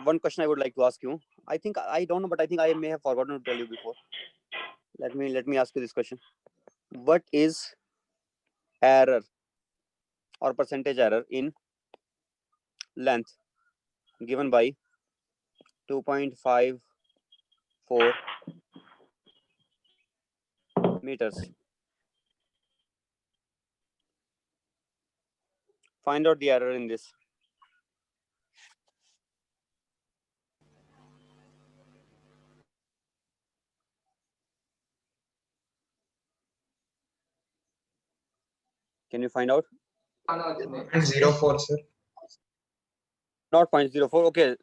one question I would like to ask you. I think I don't know, but I think I may have forgotten to tell you before. Let me ask you this question. What is error or percentage error in length given by 2.54 meters? Find out the error in this. Can you find out? 0.04, sir. Not 0.04. Okay.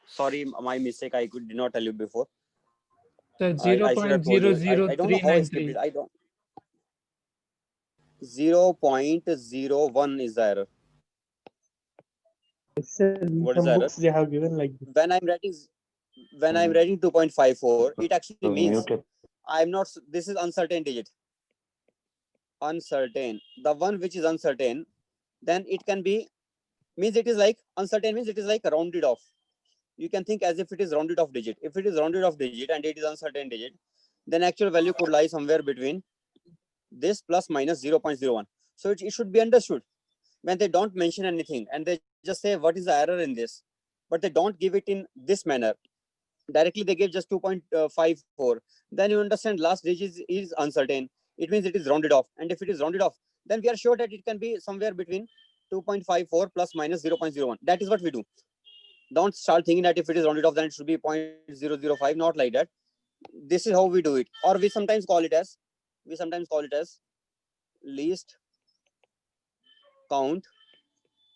Sorry, my mistake. I did not tell you before. So I should have told you. I don't know how I skipped it. I don't. 0.01 is the error. What is the error? Books they have given like this. When I'm writing 2.54, it actually means I'm not. This is uncertain digit. Uncertain. The one which is uncertain, then it can be means it is like uncertain means it is like rounded off. You can think as if it is rounded off digit. If it is rounded off digit and it is uncertain digit, then actual value could lie somewhere between this plus minus 0.01. So it should be understood when they don't mention anything and they just say what is the error in this, but they don't give it in this manner. Directly they give just 2.54. Then you understand last digit is uncertain. It means it is rounded off. And if it is rounded off, then we are sure that it can be somewhere between 2.54 plus minus 0.01. That is what we do. Don't start thinking that if it is rounded off, then it should be 0.005. Not like that. This is how we do it. Or we sometimes call it as least count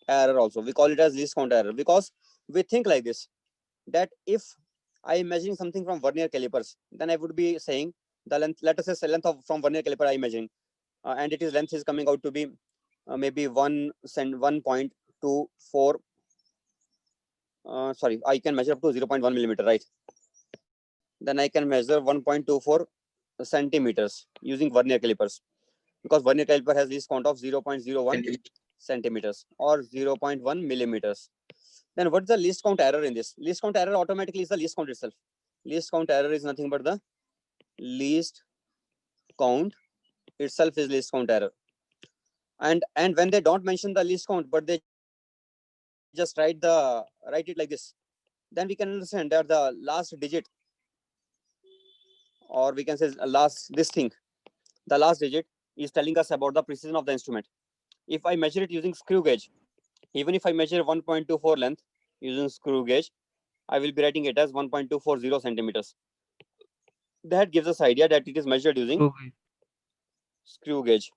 error also. We call it as least count error because we think like this, that if I am measuring something from vernier calipers, then I would be saying the length, let us say length of from vernier caliper I am measuring, and it is length is coming out to be maybe 1.24. Sorry, I can measure up to 0.1 millimeter, right? Then I can measure 1.24 centimeters using vernier calipers, because vernier caliper has least count of 0.01 centimeters or 0.1 millimeters. Then what is the least count error in this? Least count error automatically is the least count itself. Least count error is nothing but the least count itself is least count error. And when they don't mention the least count, but they just write it like this, then we can understand that the last digit, or we can say the last digit is telling us about the precision of the instrument. If I measure it using screw gauge, even if I measure 1.24 length using screw gauge, I will be writing it as 1.240 centimeters. That gives us idea that it is measured using screw gauge,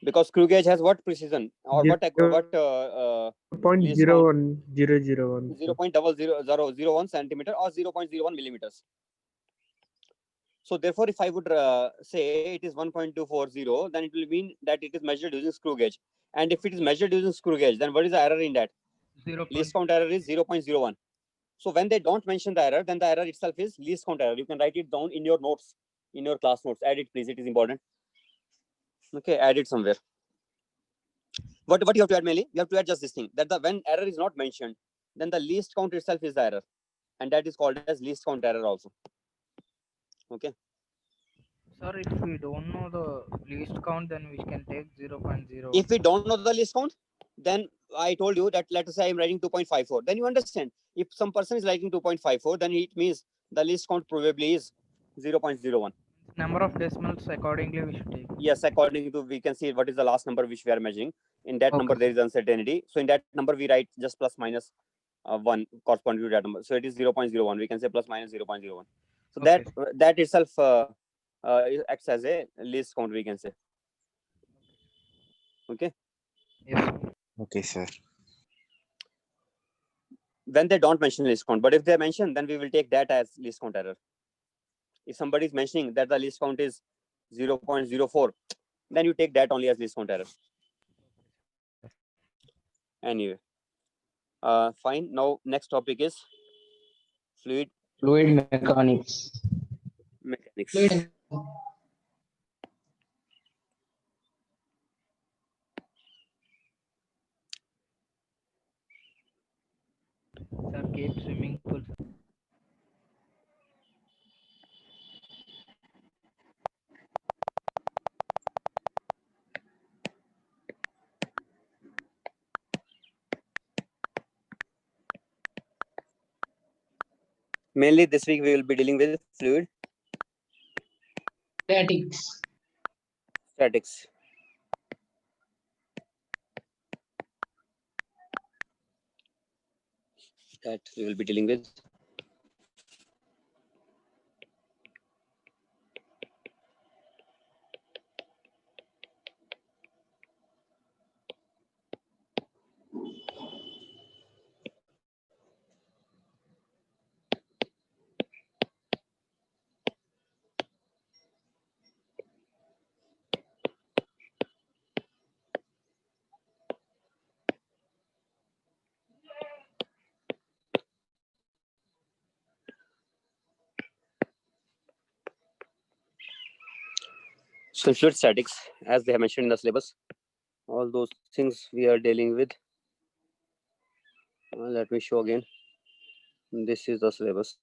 because screw gauge has what precision or what 0.01001 0.00001 centimeter or 0.01 millimeters. So therefore, if I would say it is 1.240, then it will mean that it is measured using screw gauge. And if it is measured using screw gauge, then what is the error in that? Least count error is 0.01. So when they don't mention the error, then the error itself is least count error. You can write it down in your notes, in your class notes. Add it, please. It is important. Okay, add it somewhere. What you have to add, Meli? You have to add just this thing, that when error is not mentioned, then the least count itself is the error, and that is called as least count error also. Okay. Sir, if we don't know the least count, then we can take 0.0. If we don't know the least count, then I told you that let us say I'm writing 2.54. Then you understand, if some person is writing 2.54, then it means the least count probably is 0.01. Number of decimals accordingly we should take. Yes, according to, we can see what is the last number which we are measuring. In that number there is uncertainty. So in that number we write just plus minus 1 corresponding to that number. So it is 0.01. We can say plus minus 0.01. So that itself acts as a least count, we can say. Okay. Yes. Okay, sir. When they don't mention least count, but if they mention, then we will take that as least count error. If somebody is mentioning that the least count is 0.04, then you take that only as least count error. Anyway, fine. Now next topic is fluid mechanics. Sir, Cape swimming pool. Sir. Mainly this week we will be dealing with fluid Statics. statics. That we will be dealing with. So fluid statics, as they have mentioned in the syllabus, all those things we are dealing with. Let me show again. This is the syllabus.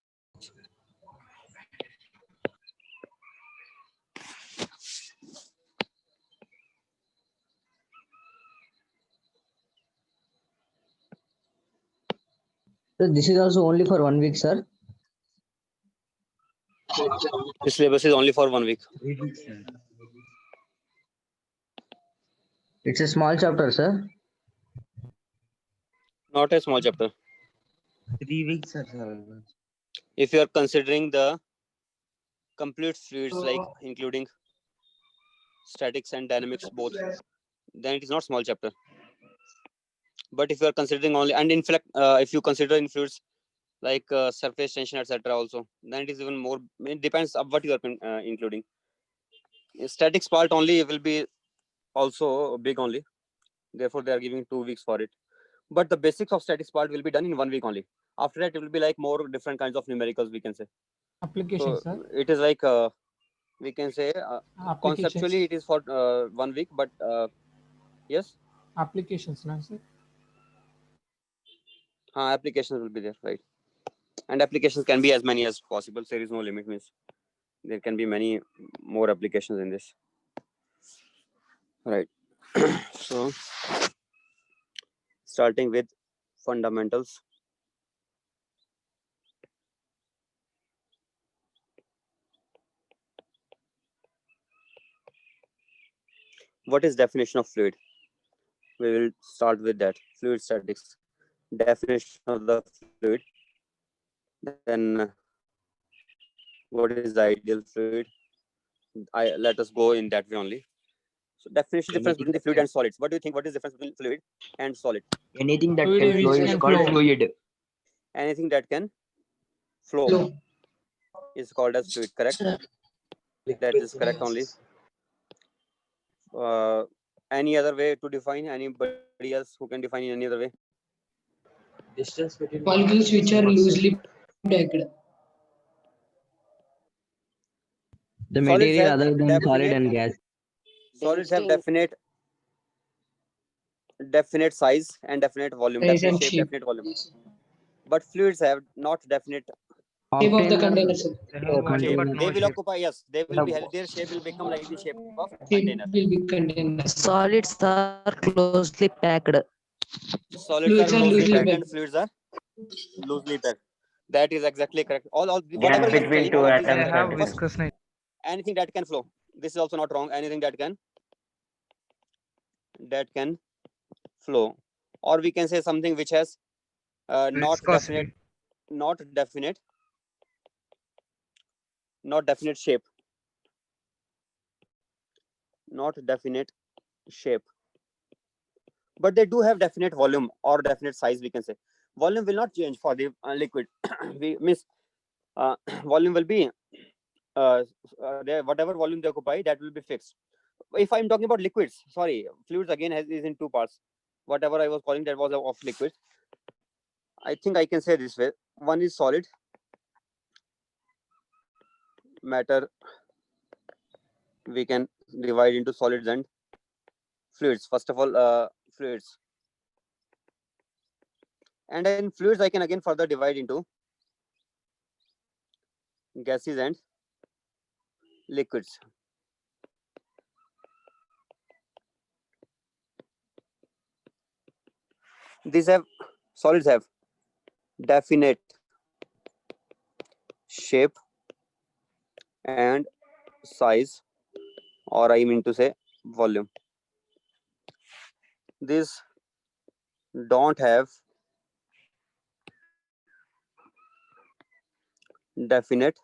So this is also only for 1 week, sir. This syllabus is only for 1 week. It's a small chapter, sir. Not a small chapter. 3 weeks, sir. If you are considering the complete fluids, like including statics and dynamics both, then it is not small chapter. But if you are considering only, and in fact, if you consider in fluids like surface tension, etc., also, then it is even more. It depends on what you are including. Statics part only will be also big only. Therefore, they are giving 2 weeks for it. But the basics of statics part will be done in 1 week only. After that, it will be like more different kinds of numericals, we can say. Application, So sir. it is like we can say Applications. conceptually it is for 1 week, but yes, Applications, no, sir. applications will be there, right? And applications can be as many as possible. There is no limit, means there can be many more applications in this, right? So starting with fundamentals. What is definition of fluid? We will start with that. Fluid statics. Definition of the fluid. Then what is the ideal fluid? Let us go in that way only. So definition difference between the fluid and solids. What do you think? What is the difference between fluid and solid? Anything that Fluid can which flow is can called flow. fluid. Anything that can flow Flow. is called as fluid, correct? That is correct only. Any other way to define? Anybody else who can define in any other way? Distance between Molecules which are loosely packed. the Solids material have other than solid definite- and gas. Solids have definite size and definite volume, Size definite and shape, shape. definite volume. But fluids have not definite Shape of the Container- container, sir. They have volume shape. but They no will shape. occupy, yes, they will be their shape will become like the shape of Shape container. will be container. Solids are closely packed. Solids Fluids are are closely loosely packed packed. and fluids are loosely packed. That is exactly correct. All Gap whatever you are between saying, two all of these They are atoms have correct. First, viscous nature. anything that can flow. This is also not wrong. Anything that can flow, or we can say something which has not Viscosity. definite shape, but they do have definite volume or definite size, we can say. Volume will not change for the liquid. We miss volume will be whatever volume they occupy, that will be fixed. If I'm talking about liquids, sorry, fluids again is in 2 parts. Whatever I was calling, that was of liquid. I think I can say this way. One is solid matter. We can divide into solids and fluids. First of all, fluids. And in fluids, I can again further divide into gases and liquids. Solids have definite shape and size, or I mean to say volume. These don't have definite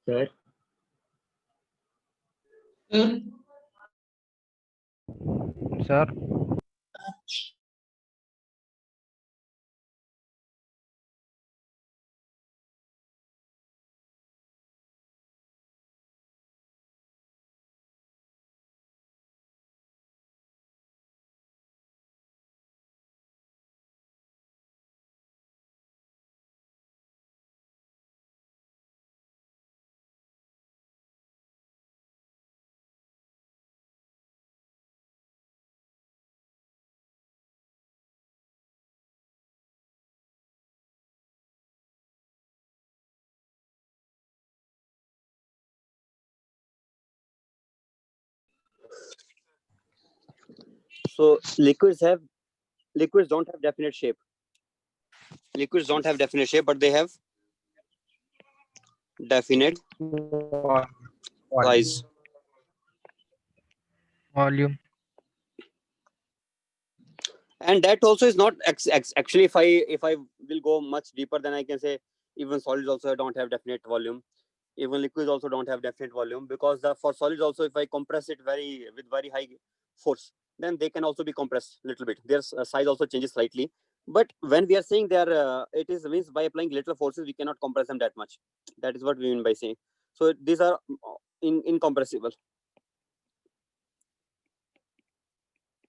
Sir. Sir, Sir, So liquids don't have definite shape. Liquids don't have definite shape, but they have definite size. volume. And that also is not actually, if I will go much deeper, then I can say even solids also don't have definite volume. Even liquids also don't have definite volume, because for solids also, if I compress it with very high force, then they can also be compressed a little bit. Their size also changes slightly. But when we are saying it is means by applying little forces, we cannot compress them that much. That is what we mean by saying. So these are incompressible.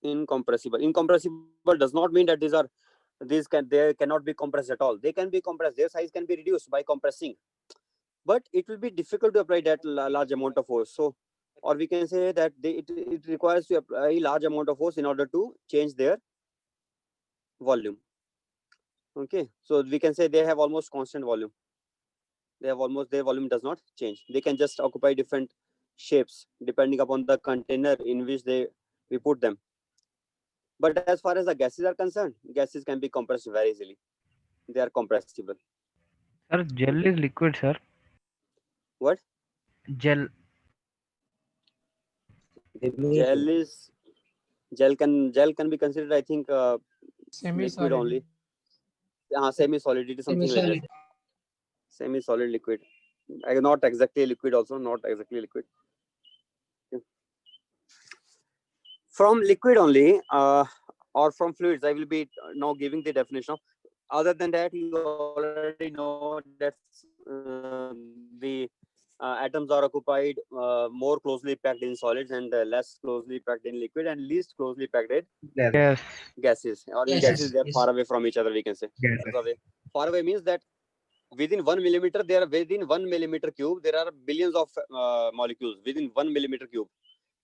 Incompressible does not mean that they cannot be compressed at all. They can be compressed. Their size can be reduced by compressing, but it will be difficult to apply that large amount of force. So, or we can say that it requires to apply a large amount of force in order to change their volume. Okay, so we can say they have almost constant volume. Their volume does not change. They can just occupy different shapes depending upon the container in which we put them. But as far as the gases are concerned, gases can be compressed very easily. They are compressible. Sir, gel is liquid, sir. What? Gel. Gel can be considered, I think, liquid Semi-solid. only. Semi-solid. It is something like semi-solid. that. Semi-solid liquid. Not exactly liquid. Also, not exactly liquid. Okay. From liquid only, or from fluids, I will be now giving the definition of. Other than that, you already know that the atoms are occupied more closely packed in solids, and less closely packed in liquid, and least closely packed in Yes. gases. Or in Yes, gases, they are yes. far away from each other, we can say. Far away means that within 1 millimeter, within 1 millimeter cube, there are billions of molecules. Within 1 millimeter cube,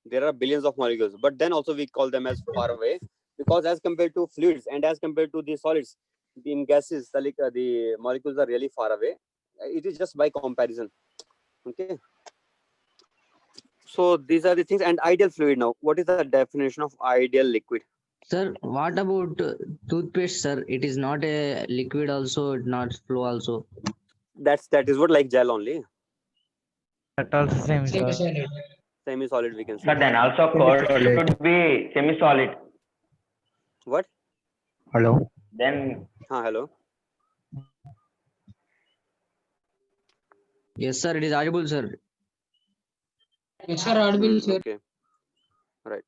there are billions of molecules. But then also we call them as far away, because as compared to fluids and as compared to the solids, in gases, the molecules are really far away. It is just by comparison. Okay. So these are the things. And ideal fluid now. What is the definition of ideal liquid? Sir, what about toothpaste, sir? It is not a liquid also, not flow also. That is what, like gel only. That also same, sir. Semi-solid. Semi-solid, we can say. But then also curd should be semi-solid. What? Hello. Then Hello. Yes, sir. It is audible, sir. Yes, sir, audible, sir. Okay. Right.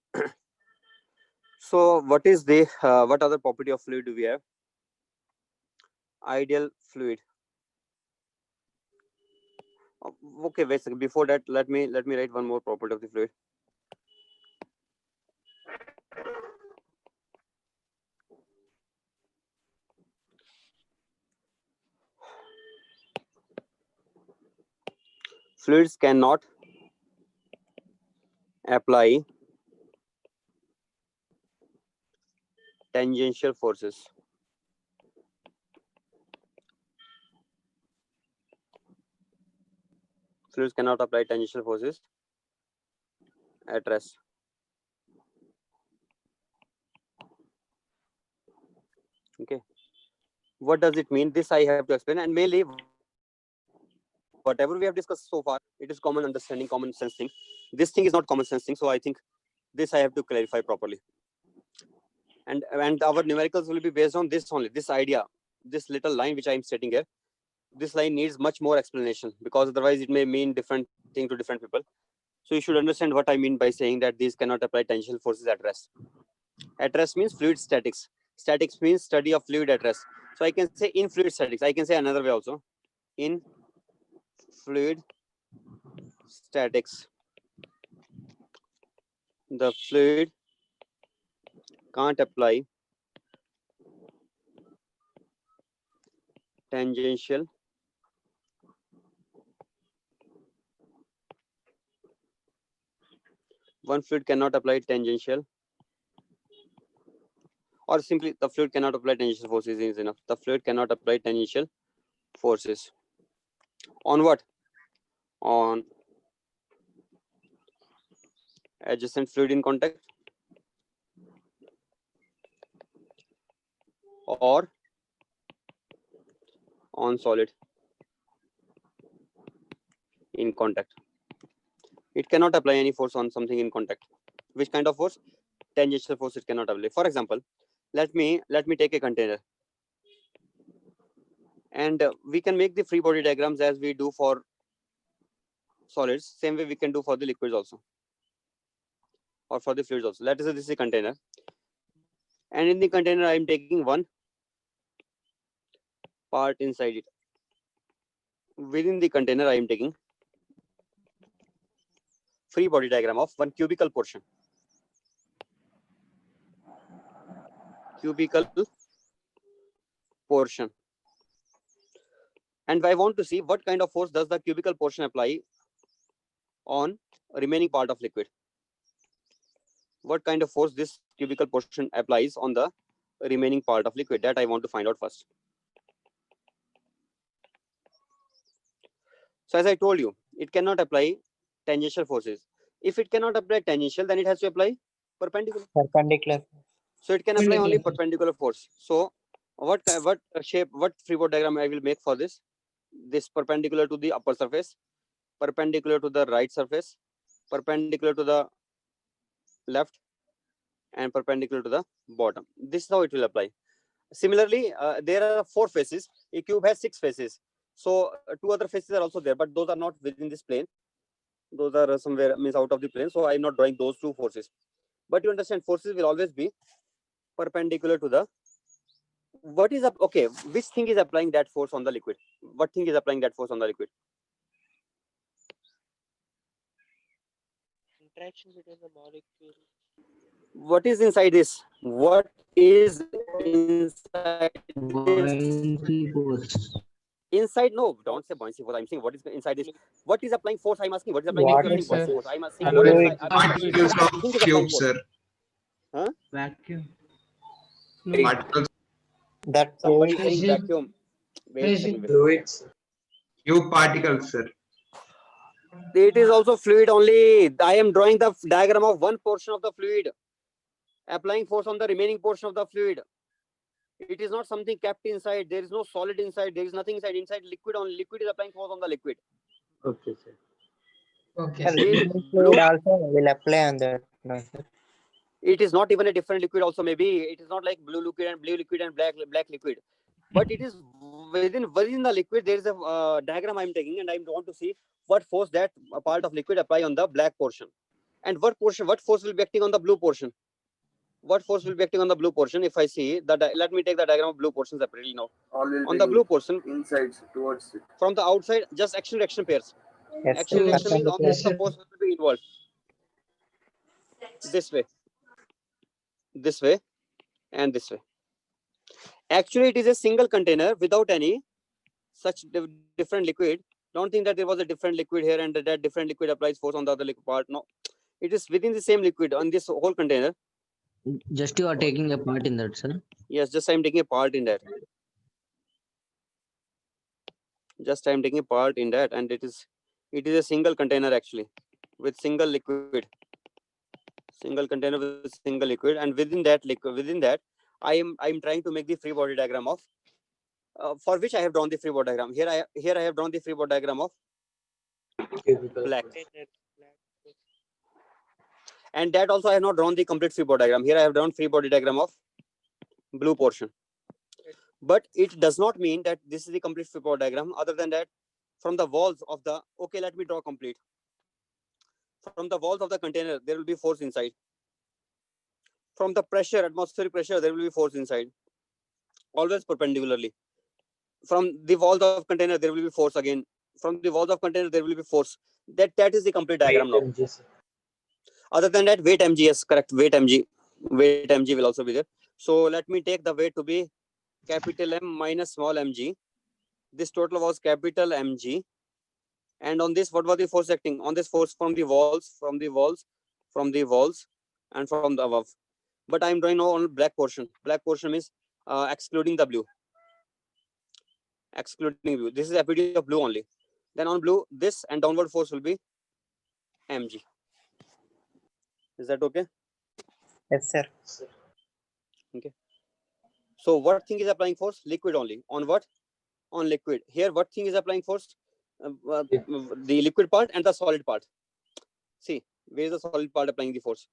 So what is the what other property of fluid do we have? Ideal fluid. Okay, wait a second. Before that, let me write one more property of the fluid. fluids cannot apply tangential forces. Fluids cannot apply tangential forces at rest. Okay. What does it mean? This I have to explain, and mainly whatever we have discussed so far, it is common understanding, common sense thing. This thing is not common sense thing, so I think this I have to clarify properly. And our numericals will be based on this only, this idea, this little line which I am stating here. This line needs much more explanation, because otherwise it may mean different thing to different people. So you should understand what I mean by saying that these cannot apply tangential forces at rest. At rest means fluid statics. Statics means study of fluid at rest. So I can say in fluid statics. I can say another way also. In fluid statics, the fluid can't apply tangential one fluid cannot apply tangential, or simply the fluid cannot apply tangential forces is enough. The fluid cannot apply tangential forces on what? On adjacent fluid in contact, or on solid in contact. It cannot apply any force on something in contact. Which kind of force? Tangential force it cannot apply. For example, let me take a container, and we can make the free body diagrams as we do for solids. Same way we can do for the liquids also, or for the fluids also. Let us say this is a container, and in the container I am taking one part inside it. Within the container I am taking free body diagram of one cubical portion. Cubical portion. And I want to see what kind of force does the cubical portion apply on remaining part of liquid. What kind of force this cubical portion applies on the remaining part of liquid, that I want to find out first. So as I told you, it cannot apply tangential forces. If it cannot apply tangential, then it has to apply perpendicular. Perpendicular. So it can apply only Perpendicular. perpendicular force. So what shape, what free body diagram I will make for this? This perpendicular to the upper surface, perpendicular to the right surface, perpendicular to the left, and perpendicular to the bottom. This is how it will apply. Similarly, there are 4 faces. A cube has 6 faces. So 2 other faces are also there, but those are not within this plane. Those are somewhere means out of the plane. So I'm not drawing those 2 forces. But you understand, forces will always be perpendicular to the. What is up? Okay, which thing is applying that force on the liquid? What thing is applying that force on the liquid? Interaction between the molecule. What is inside this? What is inside this? Buoyancy force. Inside, no, don't say buoyancy force. I'm saying what is inside this? What is applying force? I'm asking what is applying Water, buoyancy sir. force? I'm asking Fluid. what is Particles what of thing is applying cube, force? sir. Vacuum. Fluid. Particles, That Somebody fluid saying Pressure. vacuum. Wait a Pressure. second, wait. fluids, cube particles, sir. It is also fluid only. I am drawing the diagram of one portion of the fluid, applying force on the remaining portion of the fluid. It is not something kept inside. There is no solid inside. There is nothing inside. Inside liquid only. Liquid is applying force on the liquid. Okay, sir. Okay, Sir, sir. In fluid blue, also will apply on that. No, sir. it is not even a different liquid. Also, maybe it is not like blue liquid and black liquid, but it is within the liquid. There is a diagram I am taking, and I want to see what force that part of liquid apply on the black portion, and what force will be acting on the blue portion. What force will be acting on the blue portion? If I see that, let me take the diagram of blue portion separately now. On the blue portion, inside towards it. from the outside, just action reaction pairs. Yes, Action sir. reaction means Perpendicular. opposite force will be involved. This way, and this way. Actually, it is a single container without any such different liquid. Don't think that there was a different liquid here and that different liquid applies force on the other liquid part. No, it is within the same liquid on this whole container. Just you are taking a part in that, sir. Yes, just I'm taking a part in that. Just I'm taking a part in that, and it is a single container actually with single liquid. Single container with single liquid, and within that I'm trying to make the free body diagram of for which I have drawn the free body diagram. Here I have drawn the free body diagram of black. And that also I have not drawn the complete free body diagram. Here I have drawn free body diagram of blue portion. But it does not mean that this is the complete free body diagram. Other than that, from the walls of the, okay, let me draw complete. From the walls of the container, there will be force inside. From the pressure, atmospheric pressure, there will be force inside. Always perpendicularly. From the walls of container, there will be force again. From the walls of container, there will be force. That is the complete diagram now. Other than that, weight mg, yes, correct. Weight mg will also be there. So let me take the weight to be capital M minus small mg. This total was capital Mg. And on this, what was the force acting? On this force from the walls, and from the above. But I'm drawing now on black portion. Black portion means excluding the blue. Excluding blue. This is FBD of blue only. Then on blue, this and downward force will be mg. Is that okay? Yes, sir. Okay. So what thing is applying force? Liquid only. On what? On liquid. Here, what thing is applying force? The liquid part and the solid part. See, where is the solid part applying the force?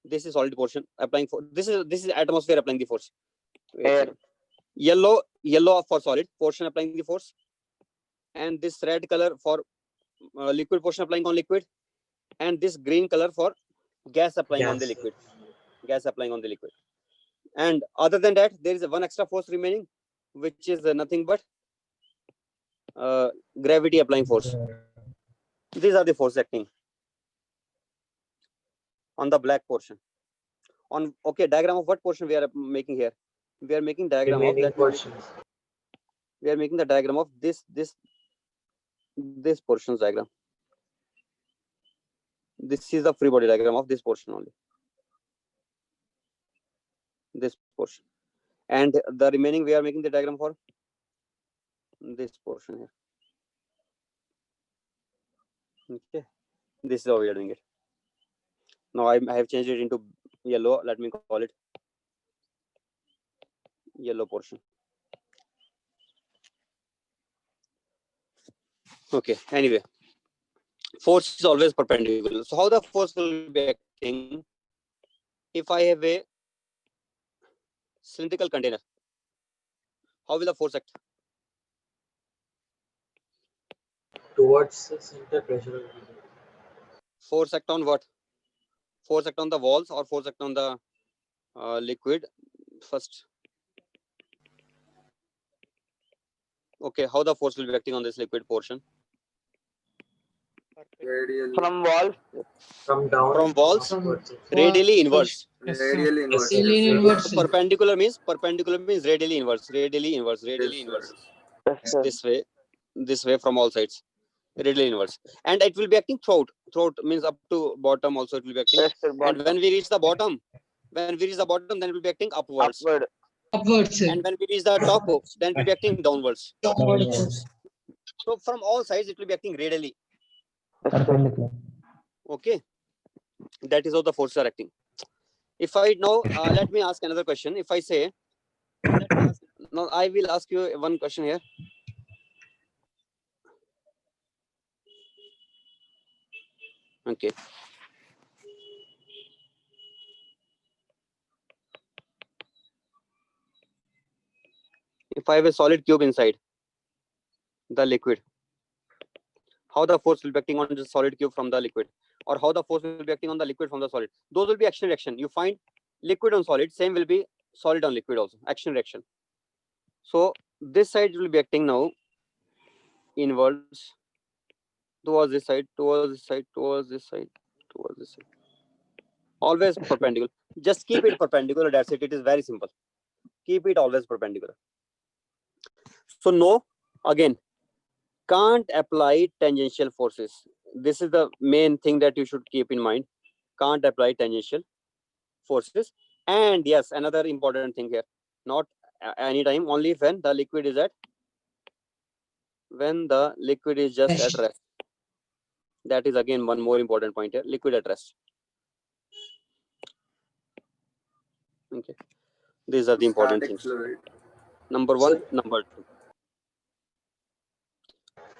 This is solid portion applying force. This is atmosphere applying the force. Air. Yellow for solid portion applying the force, and this red color for liquid portion applying on liquid, and this green color for gas applying on the liquid. Gas applying on the liquid. And other than that, there is one extra force remaining, which is nothing but gravity applying force. These are the force acting on the black portion. On diagram of what portion we are making here? We are making diagram of that portion. We are making the diagram of this portion's diagram. This is the free body diagram of this portion only. This portion. And the remaining we are making the diagram for this portion here. Okay. This is how we are doing it. Now I have changed it into yellow. Let me call it yellow portion. Okay. Anyway, force is always perpendicular. So how the force will be acting? If I have a cylindrical container, how will the force act? Towards the center pressure. Force act on what? Force act on the walls or force act on the liquid first? Okay, how the force will be acting on this liquid portion? From walls. From down. From walls, radially inverse. Yes, sir. Radially inverse, sir. Perpendicular means radially inverse. Yes, sir. This way from all sides. Radially inverse. And it will be acting throughout. Throughout means up to bottom also it will be acting. Yes, sir. And when we reach the bottom, then it will be acting upwards. Upward. Upwards, sir. And when we reach the top, then it will be acting downwards. Downwards. So from all sides it will be acting radially. Yes, sir. Okay. That is how the forces are acting. If I now let me ask another question. If I say, now I will ask you one question here. Okay. If I have a solid cube inside the liquid, how the force will be acting on the solid cube from the liquid, or how the force will be acting on the liquid from the solid? Those will be action reaction. You find liquid on solid, same will be solid on liquid also, action reaction. So this side will be acting now inwards towards this side, towards this side, towards this side, towards this side. Always perpendicular. Just keep it perpendicular. That's it. It is very simple. Keep it always perpendicular. So no, again, can't apply tangential forces. This is the main thing that you should keep in mind. Can't apply tangential forces. And yes, another important thing here, not anytime, only when the liquid is just Rest. at rest. That is again one more important point here, liquid at rest. Okay, these are the important things. Number one, Sir. number two.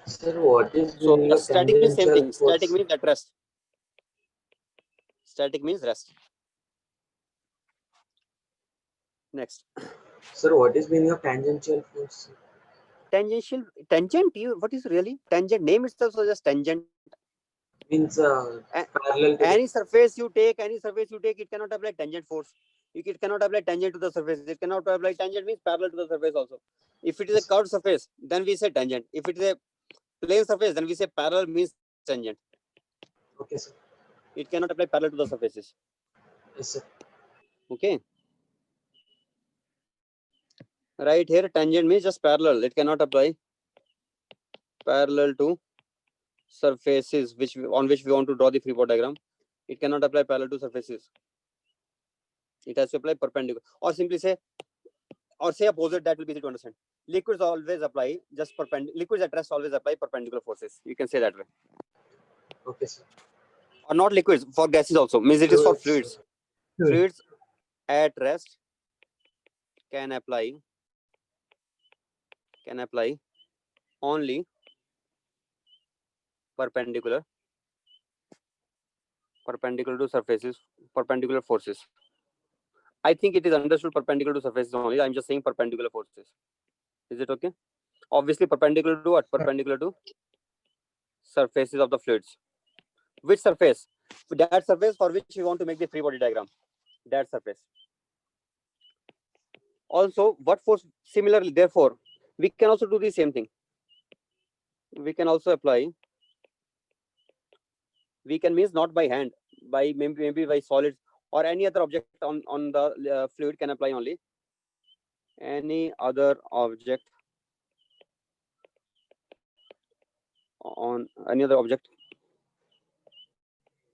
Sir, what is So meaning of static means same tangential thing. Static force? means at rest. Static means rest. Next, Sir, what is meaning of tangential force? tangent. What is really tangent? Name itself suggests tangent. Means A- parallel to Any surface you take, it cannot apply tangent force. It cannot apply tangent to the surface. It cannot apply tangent means parallel to the surface also. If it is a curved surface, then we say tangent. If it is a plane surface, then we say parallel means tangent. Okay, sir. It cannot apply parallel to the surfaces. Yes, sir. Okay. Right here, tangent means just parallel. It cannot apply parallel to surfaces on which we want to draw the free body diagram. It cannot apply parallel to surfaces. It has to apply perpendicular, or simply say, opposite. That will be easy to understand. Liquids always apply just perpendicular. Liquids at rest always apply perpendicular forces. You can say that way. Okay, sir. Or not liquids, for gases also. Means it is for fluids. Fluids at rest can apply only perpendicular to surfaces, perpendicular forces. I think it is understood perpendicular to surfaces only. I'm just saying perpendicular forces. Is it okay? Obviously perpendicular to what? Perpendicular to surfaces of the fluids. Which surface? That surface for which we want to make the free body diagram. That surface. Also, what force? Similarly, therefore, we can also do the same thing. We can also apply. We can means not by hand, by maybe by solids or any other object on the fluid can apply only. Any other object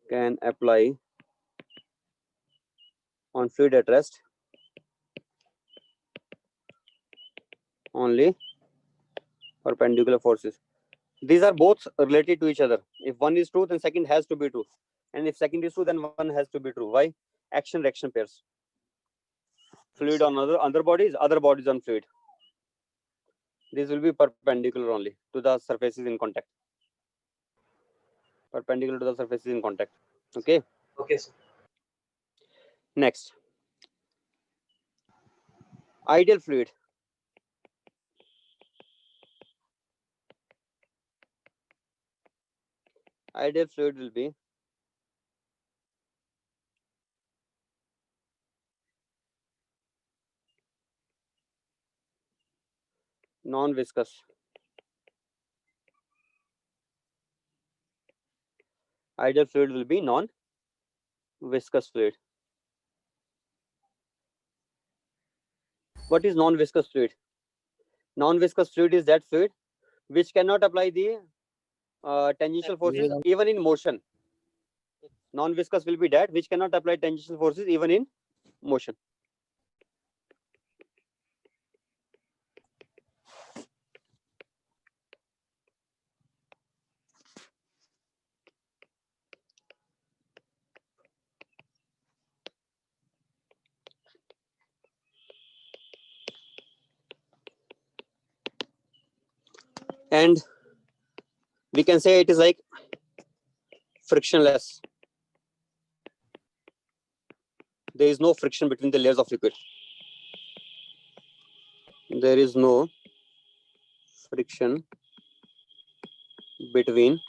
can apply on fluid at rest only perpendicular forces. These are both related to each other. If one is true, then second has to be true. And if second is true, then one has to be true. Why? Action reaction pairs. Fluid on other bodies, other bodies on fluid. This will be perpendicular only to the surfaces in contact. Perpendicular to the surfaces in contact. Okay. Okay, sir. Next. Ideal fluid. Ideal fluid will be non-viscous. Ideal fluid will be non-viscous fluid. What is non-viscous fluid? Non-viscous fluid is that fluid which cannot apply the tangential forces even in motion. Non-viscous will be that which cannot apply tangential forces even in motion. And we can say it is like frictionless. There is no friction between the layers of liquid. There is no friction between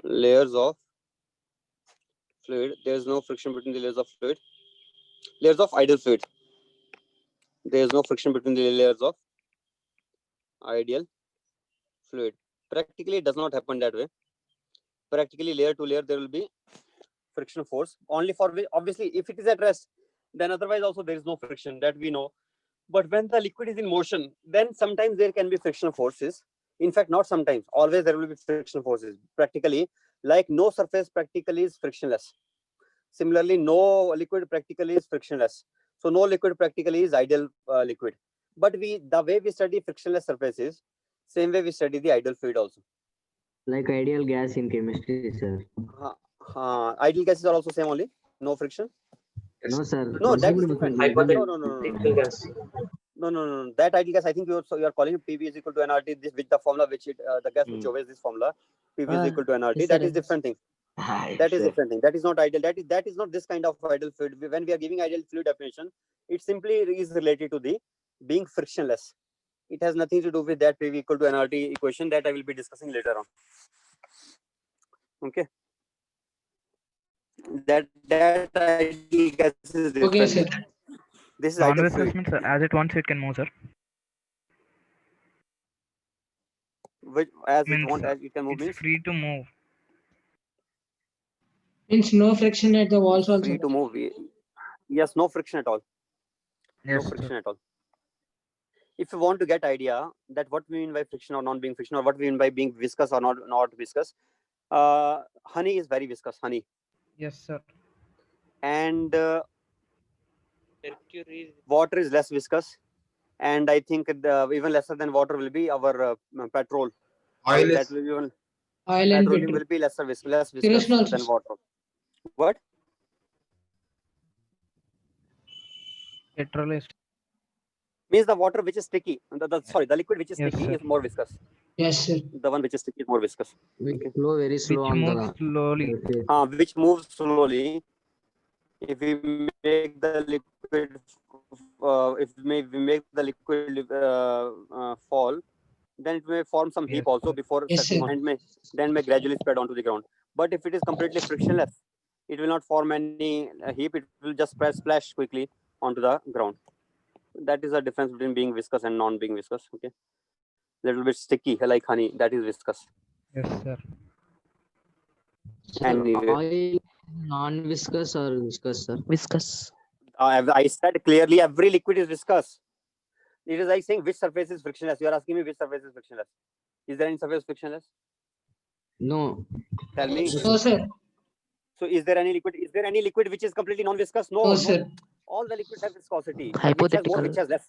layers of fluid. There is no friction between the layers of fluid. Layers of ideal fluid. There is no friction between the layers of ideal fluid. Practically, it does not happen that way. Practically, layer to layer, there will be friction force. Only for which, obviously, if it is at rest, then otherwise also there is no friction, that we know. But when the liquid is in motion, then sometimes there can be frictional forces. In fact, not sometimes, always there will be frictional forces. Practically, like no surface practically is frictionless. Similarly, no liquid practically is frictionless. So no liquid practically is ideal liquid. But the way we study frictionless surfaces, same way we study the ideal fluid also. Like ideal gas in chemistry, sir. Ideal gases are also same only, no friction. No, sir. No, that is different. Hypothetical. No. That ideal gas, I think you are calling PV is equal to nRT. This with the formula which the gas which obeys this formula, PV is equal to nRT. yes, That sir, is different thing. That is different thing. That is not ideal. That is not this kind of ideal fluid. When we are giving ideal fluid definition, it simply is related to the being frictionless. It has nothing to do with that PV equal to nRT equation that I will be discussing later on. Okay. That ideal gas is different. Okay, sir. This is ideal Non-viscous fluid. means as it wants, it can move, sir. Which as it Means, wants, as it can move It's means free to move. Means no friction at the walls also. free to move. Yes, no friction at all. No Yes, friction sir. at all. If you want to get idea that what we mean by friction or non-being friction, or what we mean by being viscous or not viscous, honey is very viscous. Honey. Yes, sir. And water is less viscous, and I think even lesser than water will be our petrol. Oil That is will be even Oil and petroleum petrol. will be less viscous Kerosene also, than sir. water. What? Petrol is. Means the water which is sticky. The liquid which is Yes, sticky sir. is more viscous. Yes, sir. The one which is sticky is more viscous. Which Okay. flow very Which slow on moves the slowly. surface. Which moves slowly. If we make the liquid, we make the liquid fall, then it may form some heap Yes, also sir. before Yes, settling sir. on, and then may gradually spread onto the ground. But if it is completely frictionless, it will not form any heap. It will just splash quickly onto the ground. That is the difference between being viscous and non-being viscous. Okay, little bit sticky like honey. That is viscous. Yes, sir. Sir, Anyway. oil non-viscous or viscous, sir? Viscous. I said clearly every liquid is viscous. It is like saying which surface is frictionless. You are asking me which surface is frictionless. Is there any surface frictionless? No. Tell me. No, sir. So is there any liquid? Is there any liquid which is completely non-viscous? No, No, sir. All the liquids have viscosity. But Hypothetical. which has less?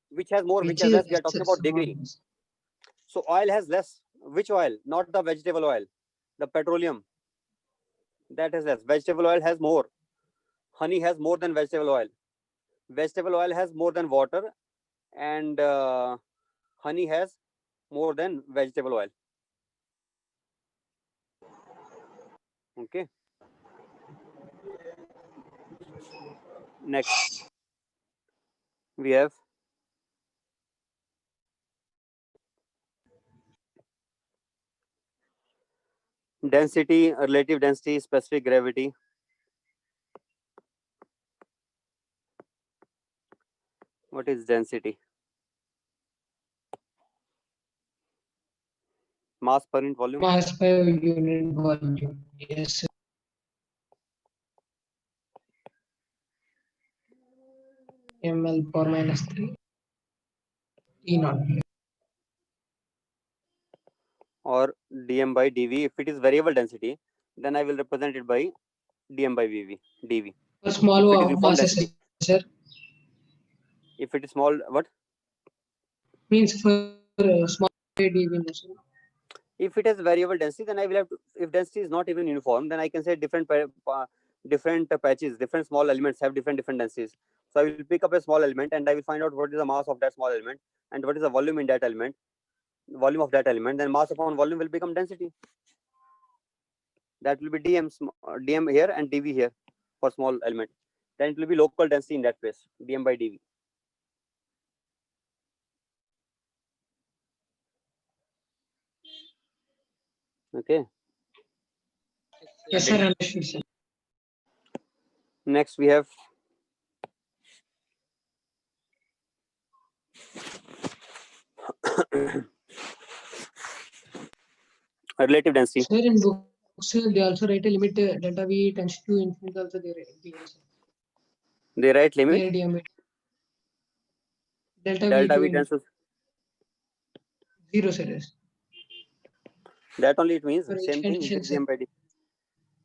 Which has more? Which Which has is less? We are talking about excess degree. oils. So oil has less. Which oil? Not the vegetable oil. The petroleum. That has less. Vegetable oil has more. Honey has more than vegetable oil. Vegetable oil has more than water, and honey has more than vegetable oil. Okay. Next, we have density, relative density, specific gravity. What is density? Mass per unit volume. Mass per unit volume. Yes, sir. ml per minus 3. E naught. Or dm by dv. If it is variable density, then I will represent it by dm by dv. For small If it is uniform masses, density. sir. If it is small, what? Means for small dV, no, sir. If it has variable density, then I will have to, if density is not even uniform, then I can say different patches, different small elements have different densities. So I will pick up a small element and I will find out what is the mass of that small element and what is the volume in that element, volume of that element. Then mass upon volume will become density. That will be dm here and dv here for small element. Then it will be local density in that case, dm by dv. Okay. Yes, sir. Understood, sir. Next we have relative density. Sir, in books, they also write a limit delta V tends to infinity also they write. They write limit. Air diameter. delta Delta V V2 tends to, 0, sir. Yes. that only it means For same thing. extension, This sir. dm by dt.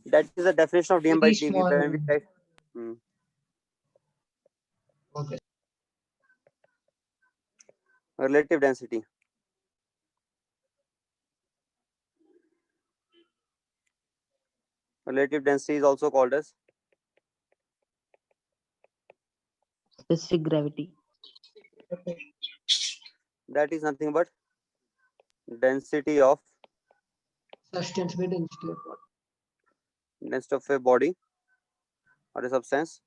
That is the definition of dm by Very dv. small. When we write, Okay. relative density. Relative density is also called as Specific gravity. Okay. that is nothing but density of Substance by density of water. a body or a substance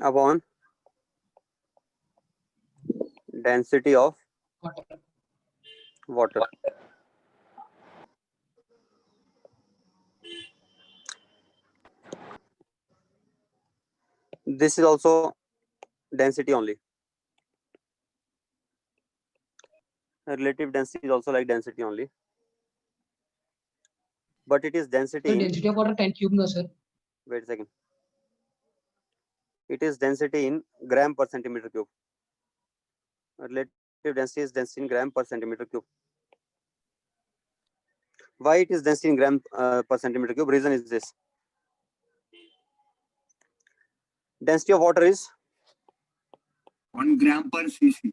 upon density of Water. water. This is also density only. Relative density is also like density only, but it is density So in, density of water 10 cube, no, sir. wait a second, it is density in gram per centimeter cube. Relative density is density in gram per centimeter cube. Why it is density in gram per centimeter cube? Reason is this: density of water is 1 gram per cc.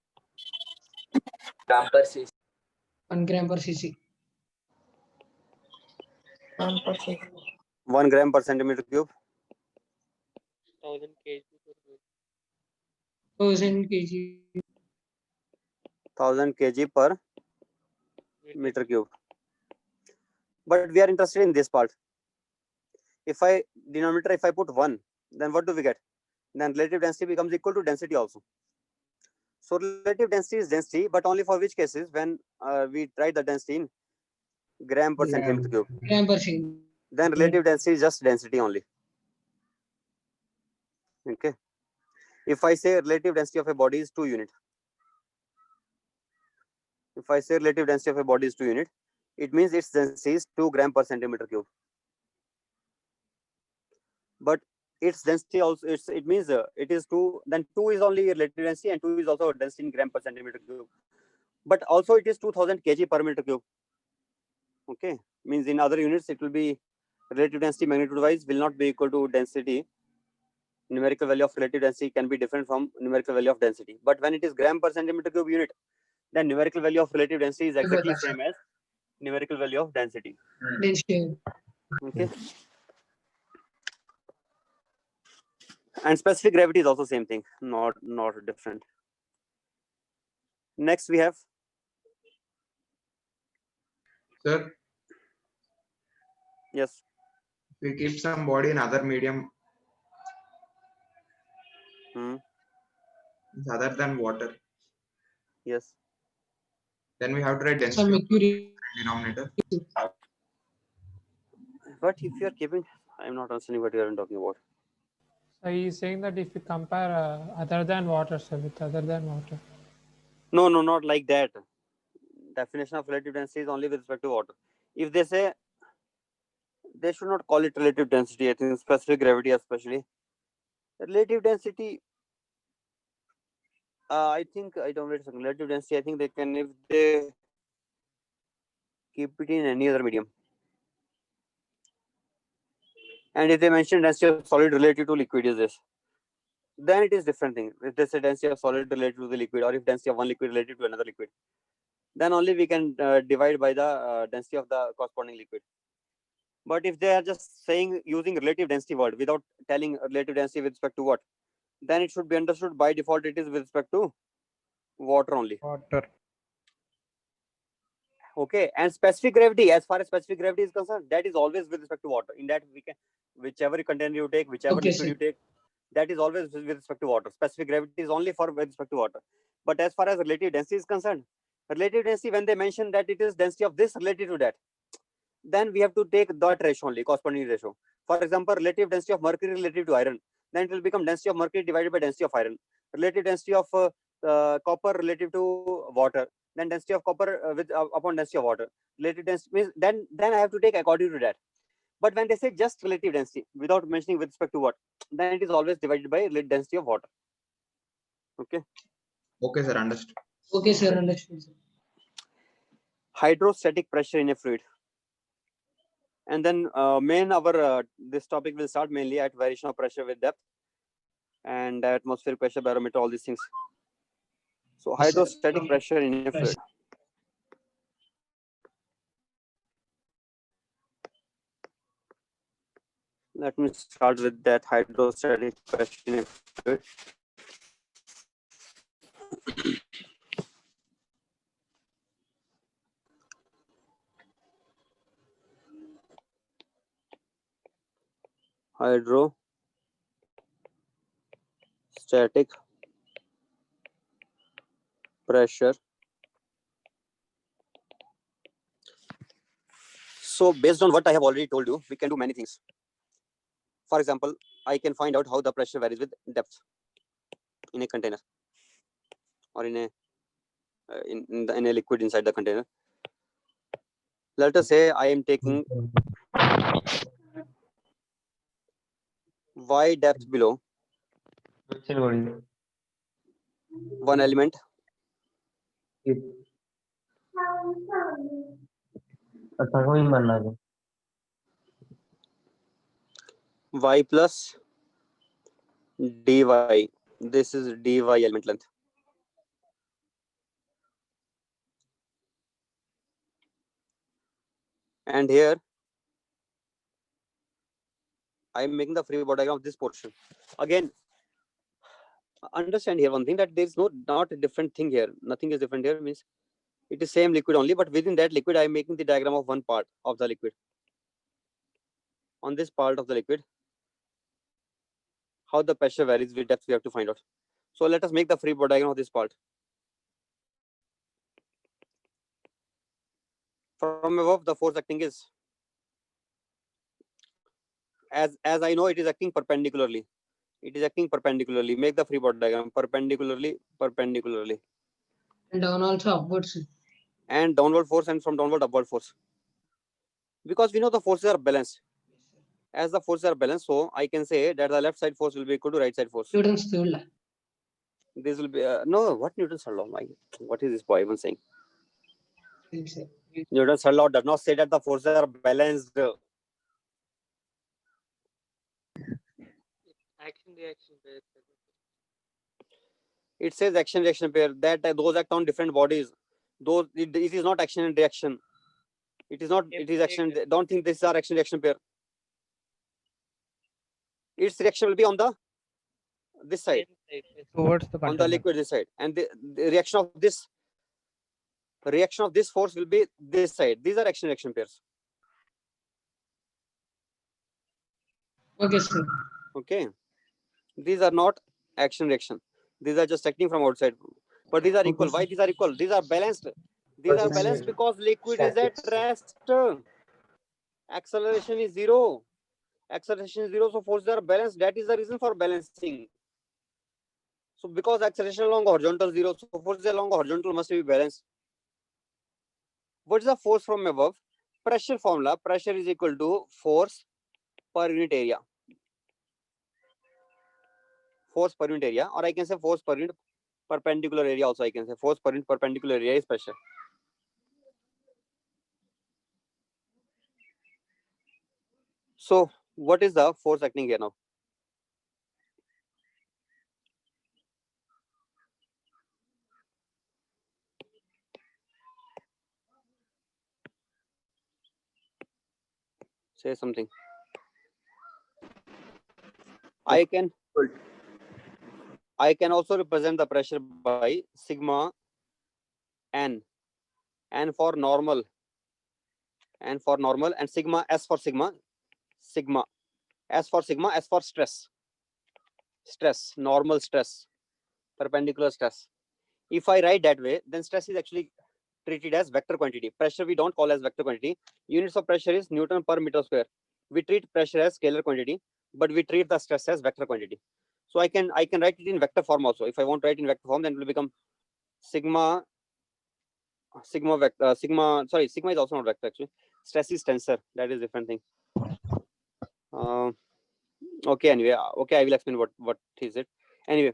1 gram per cc. 1 gram per centimeter cube. 1000 kg. 1000 kg per meter cube. But we are interested in this part. If I denominator, if I put 1, then what do we get? Then relative density becomes equal to density also. So relative density is density, but only for which cases? When we write the density in gram per centimeter cube. Gram per cc. Then relative density is just density only. Okay. If I say relative density of a body is 2 unit. If I say relative density of a body is 2 unit, it means its density is 2 gram per centimeter cube. But its density also, it means it is 2, then 2 is only relative density and 2 is also density in gram per centimeter cube. But also it is 2000 kg per meter cube. Okay, means in other units it will be relative density magnitude wise will not be equal to density. Numerical value of relative density can be different from numerical value of density. But when it is gram per centimeter cube unit, then numerical value of relative density is exactly same as numerical value of density. Density. Okay. And specific gravity is also same thing, not different. Next we have, Sir, yes, we keep some body in other medium other than water. yes. Then we have to write Some density of mercury. denominator. But if you are keeping, I'm not understanding what you are talking about. So he's saying that if you compare other than water, sir, with other than water. No, not like that. Definition of relative density is only with respect to water. If they say, they should not call it relative density. I think specific gravity especially. Relative density, I think, I don't wait a second. Relative density, I think they can, if they keep it in any other medium. And if they mention density of solid relative to liquid is this, then it is different thing. If they say density of solid relative to the liquid, or if density of one liquid relative to another liquid, then only we can divide by the density of the corresponding liquid. But if they are just saying using relative density word without telling relative density with respect to what, then it should be understood by default it is with respect to water only. Water. Okay, and specific gravity, as far as specific gravity is concerned, that is always with respect to water. In that we can, whichever container you take, whichever Okay, liquid sir. you take, that is always with respect to water. Specific gravity is only for with respect to water. But as far as relative density is concerned, relative density, when they mention that it is density of this relative to that, then we have to take that ratio only, corresponding ratio. For example, relative density of mercury relative to iron, then it will become density of mercury divided by density of iron. Relative density of copper relative to water, then density of copper with upon density of water. Relative density means then I have to take according to that. But when they say just relative density without mentioning with respect to what, then it is always divided by density of water. Okay. Okay, sir. Understood. Okay, sir. Understood, sir. Hydrostatic pressure in a fluid. And then this topic will start mainly at variation of pressure with depth and atmospheric pressure, barometer, all these things. So Yes, sir. hydrostatic pressure in a fluid. Let me start with that hydrostatic pressure in a fluid. Hydrostatic pressure. So based on what I have already told you, we can do many things. For example, I can find out how the pressure varies with depth in a container or in a in a liquid inside the container. Let us say I am taking y depth below one element y plus dy. This is dy element length. And here I am making the free body diagram of this portion. Again, understand here one thing, that there is not a different thing here. Nothing is different here, means it is same liquid only, but within that liquid I am making the diagram of one part of the liquid. On this part of the liquid, how the pressure varies with depth we have to find out. So let us make the free body diagram of this part. From above, the force acting is, as I know, it is acting perpendicularly. It is acting perpendicularly. Make the free body diagram perpendicularly. And down also upwards. And downward force, and from downward upward force. Because we know the forces are balanced. As the forces are balanced, so I can say that the left side force will be equal to right side force. Newton's third law. This will be no, what Newton's third law? What is this boy even saying? Yes, sir. Newton's third law does not say that the forces are balanced. Action reaction pair. It says action reaction pair, that those act on different bodies. Those it is not action and reaction. It is not. It is action. Don't think this is our action reaction pair. Its reaction will be on this side, Towards the on the container. liquid this side, and the reaction of this force will be this side. These are action reaction pairs. Okay, sir. Okay, these are not action reaction. These are just acting from outside. But these are Okay, equal. sir. Why these are equal? These are balanced. These are balanced because liquid is at rest. Acceleration is zero. Acceleration is zero, so forces are balanced. That is the reason for balancing. So because acceleration along horizontal zero, so forces along horizontal must be balanced. What is the force from above? Pressure formula. Pressure is equal to force per unit area. Force per unit area, or I can say force per unit perpendicular area also. I can say force per unit perpendicular area is pressure. So what is the force acting here now? Say something. I can also represent the pressure by sigma n for normal, and sigma s for sigma, s for stress, normal stress, perpendicular stress. If I write that way, then stress is actually treated as vector quantity. Pressure we don't call as vector quantity. Units of pressure is Newton per meter square. We treat pressure as scalar quantity, but we treat the stress as vector quantity. So I can write it in vector form also. If I want to write in vector form, then it will become sigma vector sigma is also not vector actually. Stress is tensor. That is different thing. Okay, anyway, okay, I will explain what is it. Anyway,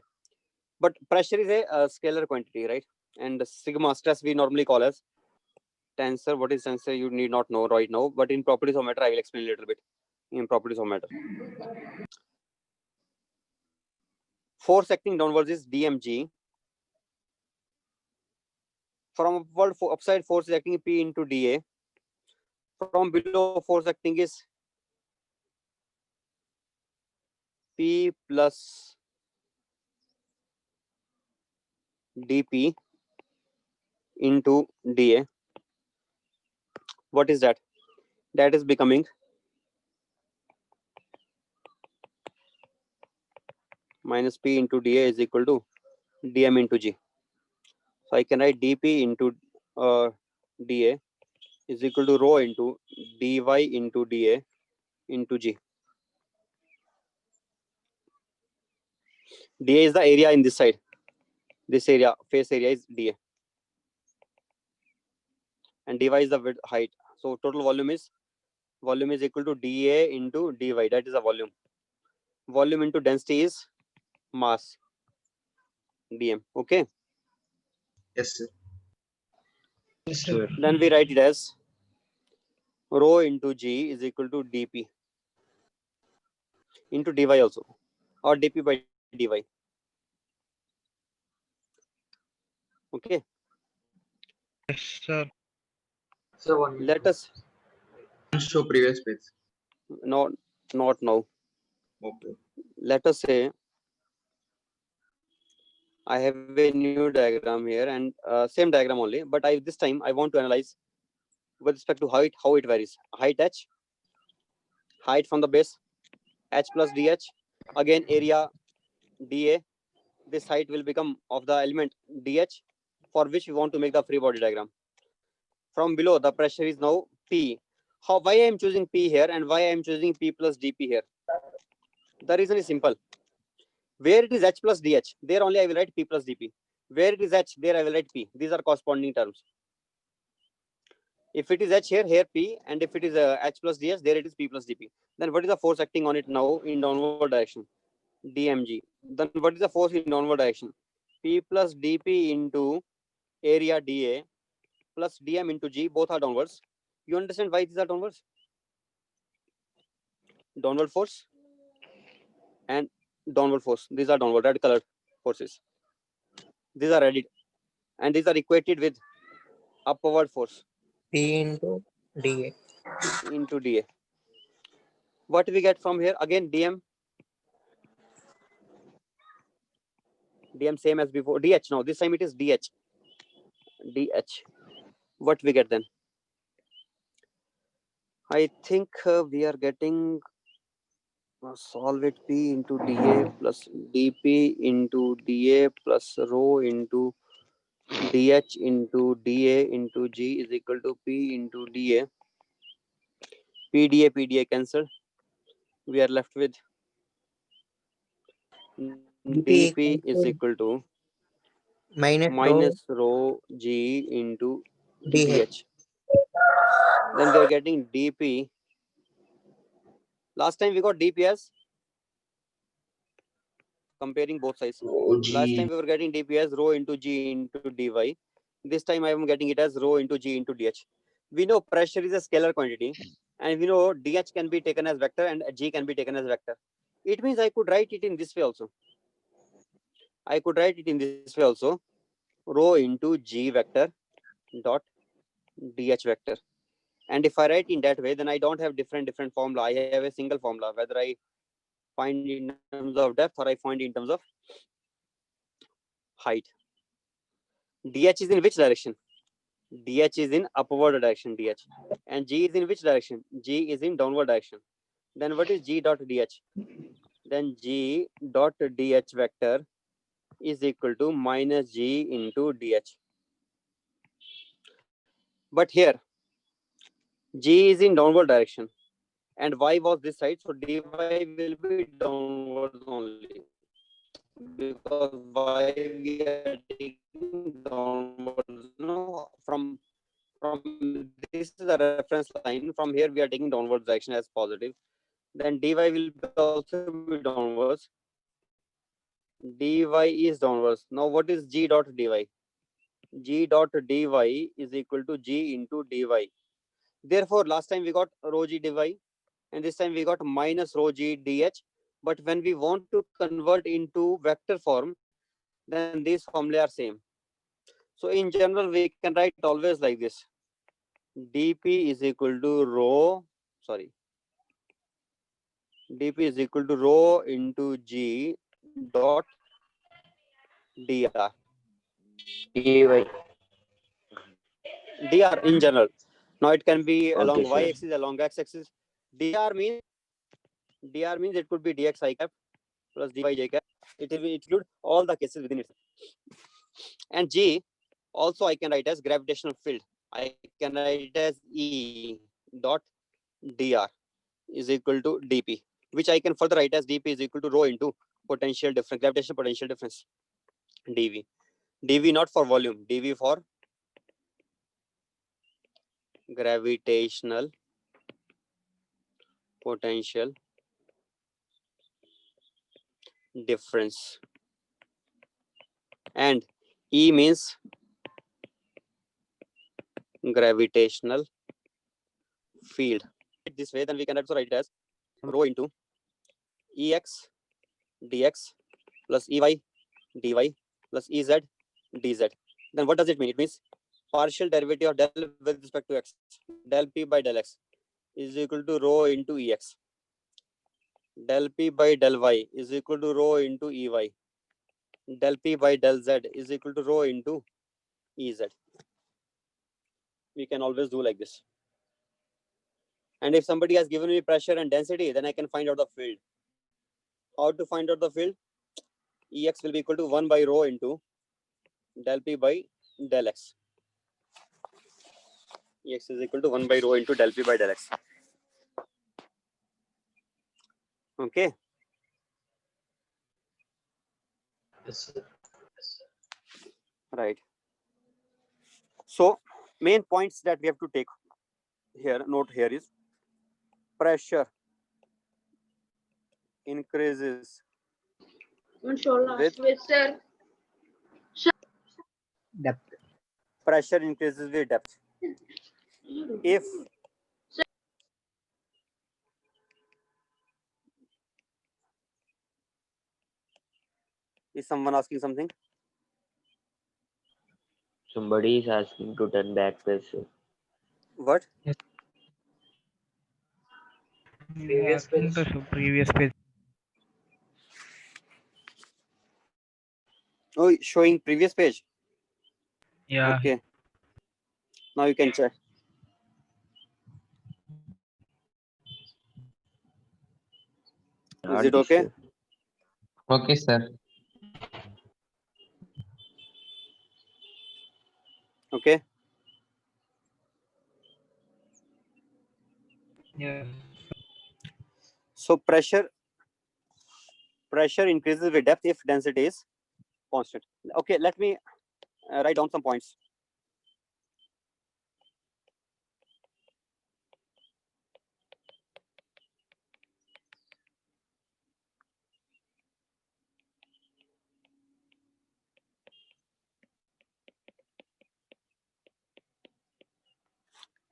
but pressure is a scalar quantity, right? And the sigma stress we normally call as tensor. What is tensor? You need not know right now, but in properties of matter, I will explain a little bit in properties of matter. Force acting downwards is dmg. From upside, force is acting P into dA. From below, force acting is P plus dP into dA. What is that? That is becoming minus P into dA is equal to dm into G. So I can write dP into dA is equal to rho into dy into dA into G. dA is the area in this side. This area, face area is dA. And dy is the width, height. So total volume is equal to dA into dy. That is the volume. Volume into density is mass, dm. Okay. Yes, sir. Yes, sir. Then we write it as rho into G is equal to dP into dy also, or dP by dy. Okay. Yes, sir. So 1 minute. Let us Show previous page. not now. Okay. Let us say I have a new diagram here and same diagram only, but this time I want to analyze with respect to how it varies. Height h, height from the base h plus dh, again area dA. This height will become of the element dh, for which we want to make the free body diagram. From below, the pressure is now P. Why I am choosing P here and why I am choosing P plus dP here? The reason is simple. Where it is h plus dh, there only I will write P plus dP. Where it is h, there I will write P. These are corresponding terms. If it is h here P, and if it is h plus dh, there it is P plus dP. Then what is the force acting on it now in downward direction? dmg. Then what is the force in downward direction? P plus dP into area dA plus dm into G, both are downwards. You understand why these are downwards? Downward force and downward force. These are downward, red colored forces. These are ready, and these are equated with upward force. P into dA. Into dA. What we get from here? Again dm same as before. dh now. This time it is dh. What we get then? I think we are getting solve it P into dA plus dP into dA plus rho into dH into dA into G is equal to P into dA. PDA cancel. We are left with dP is equal to minus rho G into dH. Then we are getting dP. Last time we got dP as comparing both sides. Last time we were getting dP as rho into G into dy. This time I am getting it as rho into G into dH. We know pressure is a scalar quantity, and we know dH can be taken as vector and G can be taken as vector. It means I could write it in this way also. Rho into G vector dot dH vector. And if I write in that way, then I don't have different formula. I have a single formula, whether I find in terms of depth or I find in terms of height. DH is in which direction? DH is in upward direction, DH. And G is in which direction? G is in downward direction. Then what is G dot DH? Then G dot DH vector is equal to minus G into DH. But here, G is in downward direction. And Y was this side, so dy will be downwards only. Because why we are taking downwards? No, from this is the reference line. From here we are taking downwards direction as positive. Then dy will also be downwards. Dy is downwards. Now what is g dot dy? G dot dy is equal to g into dy. Therefore, last time we got rho g dy, and this time we got minus rho g dh. But when we want to convert into vector form, then these formulae are same. So in general, we can write always like this: dp is equal to rho. Sorry, dp is equal to rho into g dot dr. dy. Dr in general. Now it can be along Okay, sir. y-axis, along x-axis. Dr means it could be dx I cap plus dy j cap. It will include all the cases within it. And g also I can write as gravitational field. I can write it as E dot dr is equal to dp, which I can further write as dp is equal to rho into potential difference, gravitational potential difference, dv. dv not for volume, dv for gravitational potential difference. And E means gravitational field. This way, then we can also write it as rho into Ex dx plus Ey dy plus Ez dz. Then what does it mean? It means partial derivative of del with respect to x, del p by del x is equal to rho into Ex. Del p by del y is equal to rho into Ey. Del p by del z is equal to rho into Ez. We can always do like this. And if somebody has given me pressure and density, then I can find out the field. How to find out the field? Ex will be equal to 1 by rho into del p by del x. Ex is equal to 1 by rho into del p by del x. Okay. Yes, sir. Right. So main points that we have to take here, note here is pressure increases with Depth. pressure increases with depth. If is someone asking something? Somebody is asking to turn back pressure. What? Previous page. Previous page. Oh, showing previous page. Yeah. Okay. Now you can check. Is it okay? Sir. Okay, sir. Okay. Yeah. So pressure increases with depth if density is constant. Okay, let me write down some points.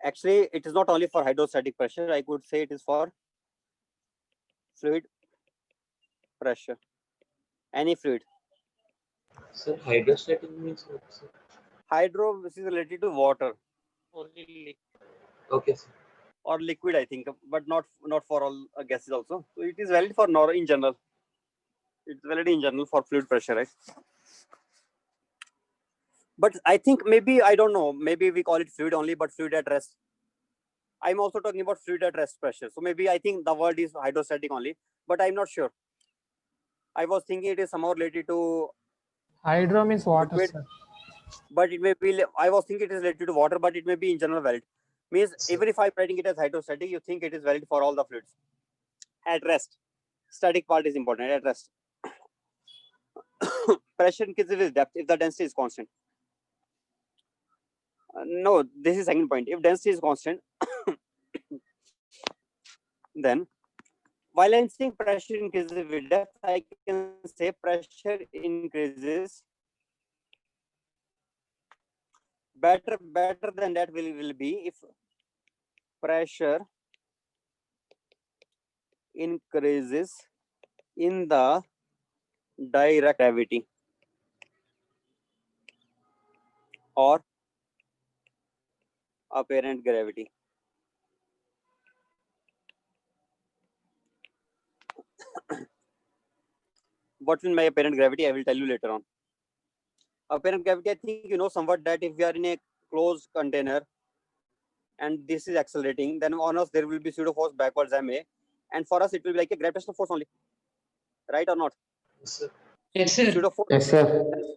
Actually, it is not only for hydrostatic pressure. I could say it is for fluid pressure. Any fluid. Sir, hydrostatic means what, sir? Hydro, this is related to water. Only Okay, sir. Or liquid, I think, but not for all gases also. So it is valid for in general. It's valid in general for fluid pressure, right? But I think maybe, I don't know, maybe we call it fluid only, but fluid at rest. I'm also talking about fluid at rest pressure. So maybe I think the word is hydrostatic only, but I'm not sure. I was thinking it is somehow related to Hydro means water, liquid, sir. but it may be, I was thinking it is related to water, but it may be in general valid. Means even if I'm writing it as hydrostatic, you think it is valid for all the fluids. At rest. Static part is important, at rest. pressure increases with depth if the density is constant. No, this is second point. If density is constant, then while I'm saying pressure increases with depth, I can say pressure increases better than that will be if pressure increases in the direct gravity or apparent gravity. What will my apparent gravity? I will tell you later on. Apparent gravity, I think you know somewhat that if we are in a closed container and this is accelerating, then on us there will be pseudo force backwards ma, and for us it will be like a gravitational force only, right or not? Yes, sir. Yes, sir. Pseudo force. Yes, sir.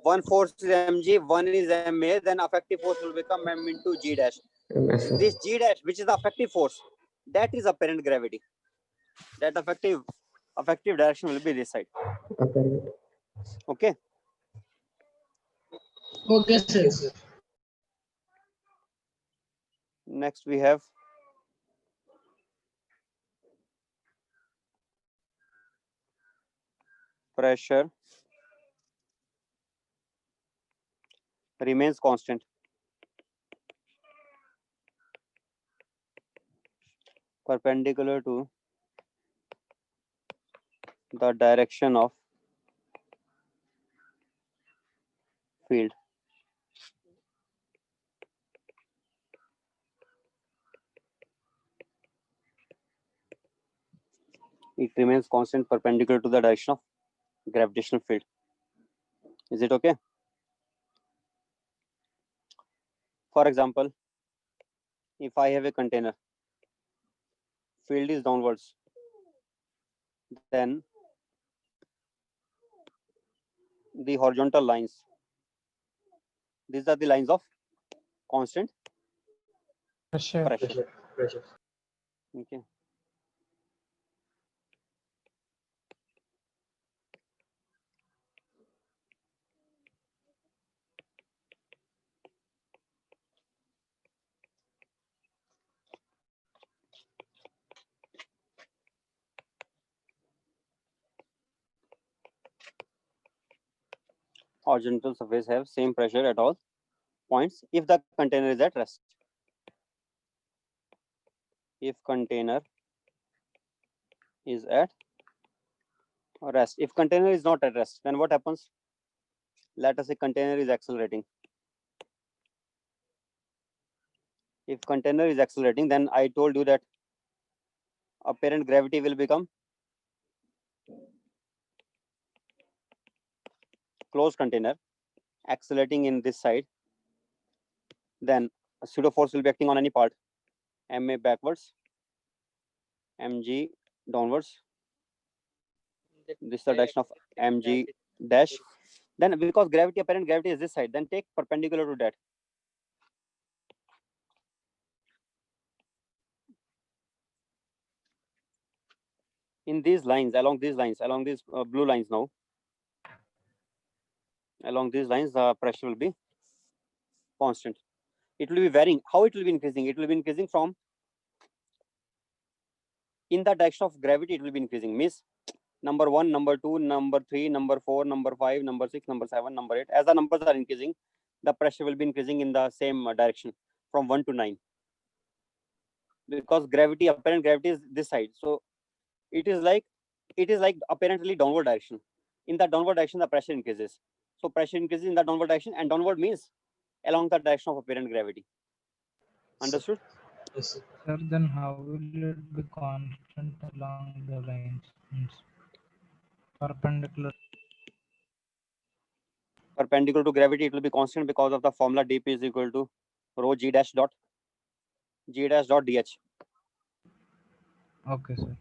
One force is mg, one is ma, then effective force will become m into g dash. Yes, sir. This g dash, which is the effective force, that is apparent gravity. That effective direction will be this side. Apparent. Okay. Okay, sir. Yes, sir. Next we have pressure remains constant. Perpendicular to the direction of field. It remains constant perpendicular to the direction of gravitational field. Is it okay? For example, if I have a container, field is downwards, then the horizontal lines, these are the lines of constant Pressure. pressure. Pressure. Okay. Horizontal surface have same pressure at all points if the container is at rest. If container is at rest, if container is not at rest, then what happens? Let us say container is accelerating. If container is accelerating, then I told you that apparent gravity will become closed container accelerating in this side, then a pseudo force will be acting on any part, ma backwards, mg downwards. This is the direction of mg dash. Then because gravity, apparent gravity is this side, then take perpendicular to that. In these lines, along these blue lines now, along these lines, the pressure will be constant. It will be varying. How it will be increasing? It will be increasing from in the direction of gravity. It will be increasing. Means number 1, number 2, number 3, number 4, number 5, number 6, number 7, number 8. As the numbers are increasing, the pressure will be increasing in the same direction from 1 to 9. Because gravity, apparent gravity is this side. So it is like apparently downward direction. In the downward direction, the pressure increases. So pressure increases in the downward direction, and downward means along the direction of apparent gravity. Understood? Yes, sir. Sir, then how will it be constant along the lines? Means perpendicular. Perpendicular to gravity, it will be constant because of the formula dp is equal to rho g dash dot dh. Okay, sir.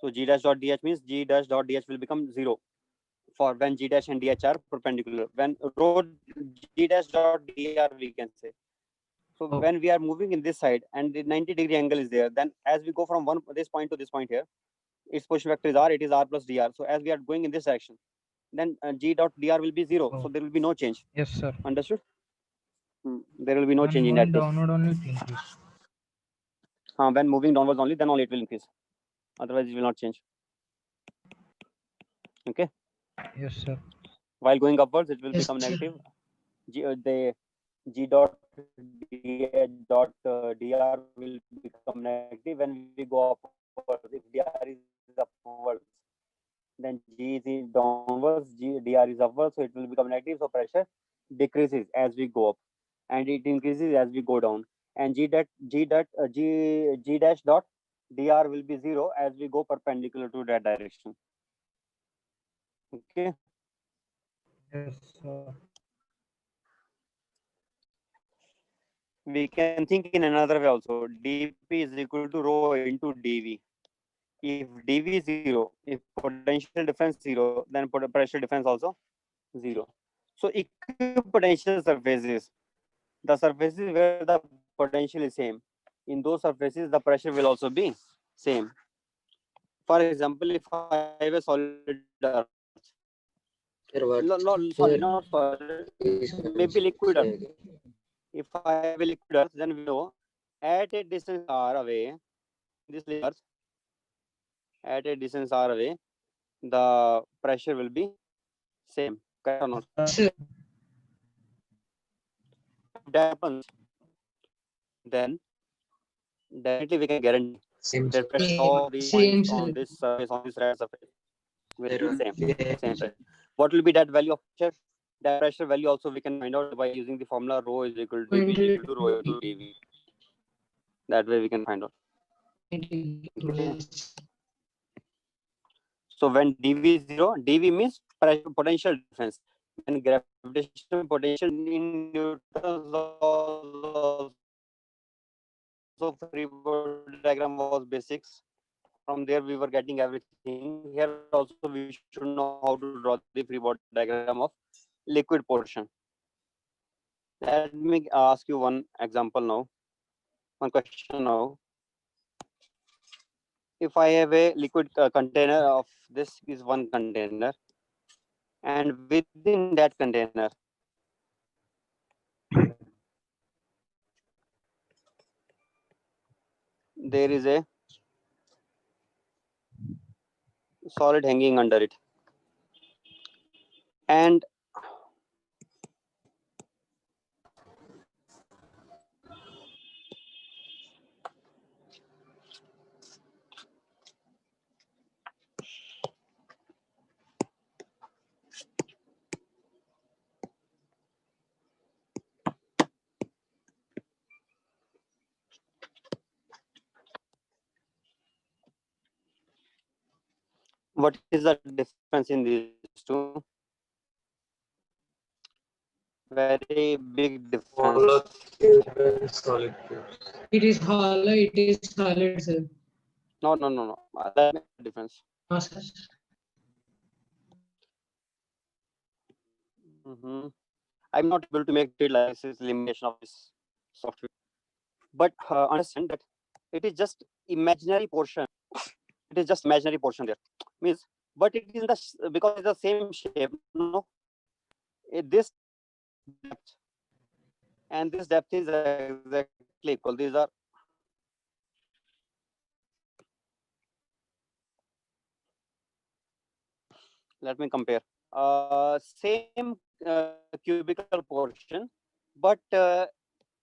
So g dash dot dh means g dash dot dh will become 0 for when g dash and dh are perpendicular. When rho g dash dot dr we can say. So when we are moving in this side and the 90-degree angle is there, then as we go from this point to this point here, its position vector is r, it is r plus dr. So as we are going in this direction, then G dot dr will be 0. Oh. So there will be no change. Yes, sir. Understood? There will be no When change in going that case. downward only it increase. When moving downwards only, then only it will increase. Otherwise, it will not change. Okay. Yes, sir. While going upwards, it will Yes, become sir. negative. The G dot dr will become negative when we go upwards. If dr is upwards, then G is downwards, dr is upwards, so it will become negative. So pressure decreases as we go up, and it increases as we go down. And G dash dot dr will be 0 as we go perpendicular to that direction. Okay. Yes, sir. We can think in another way also. dP is equal to rho into dV. If dV is 0, if potential difference 0, then pressure difference also 0. So equipotential surfaces, the surfaces where the potential is same, in those surfaces the pressure will also be same. For example, if I have a solid earth, Sir, what? not solid, maybe liquid earth. If I have a liquid earth, then we know at a distance r away, this earth, at a distance r away, the pressure will be same. Correct or not? Sir. If that happens, then definitely we can guarantee Same. that pressure Same. all these Same, points sir. on this surface, on this red surface, will be same. Yeah. Same pressure. What will be that value of pressure? That pressure value also we can find out by using the formula rho is equal to dV is equal to rho into dV. That way we can find out. So when dV is 0, dV means pressure potential difference. When gravitational potential in Newton's laws, so free body diagram was basics. From there we were getting everything. Here also we should know how to draw the free body diagram of liquid portion. Let me ask you one example now. One question now. If I have a liquid container of this is one container, and within that container, there is a solid hanging under it, and what is the difference in these two? Very big difference. Solid. It is hollow, it is solid, sir. No. That makes a difference. No, sir. I'm not able to make detailed analysis limitation of this software, but understand that it is just imaginary portion. It is just imaginary portion there. Means, but it is in the because it's the same shape. No, this depth and this depth is exactly equal. These are let me compare. Same cubical portion, but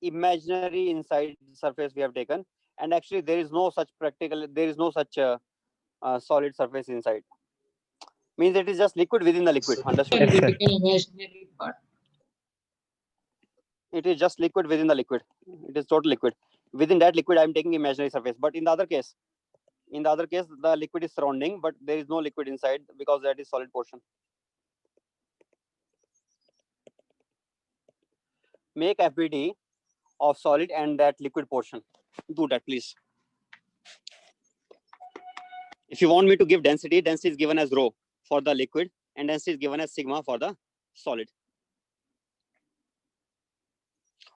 imaginary inside surface we have taken, and actually there is no such solid surface inside. Means it is just liquid within the liquid. Understood? Yes, sir. Imaginary part. It is just liquid within the liquid. It is total liquid. Within that liquid, I am taking imaginary surface. But in the other case, the liquid is surrounding, but there is no liquid inside because that is solid portion. Make FBD of solid and that liquid portion. Do that, please. If you want me to give density is given as rho for the liquid, and density is given as sigma for the solid.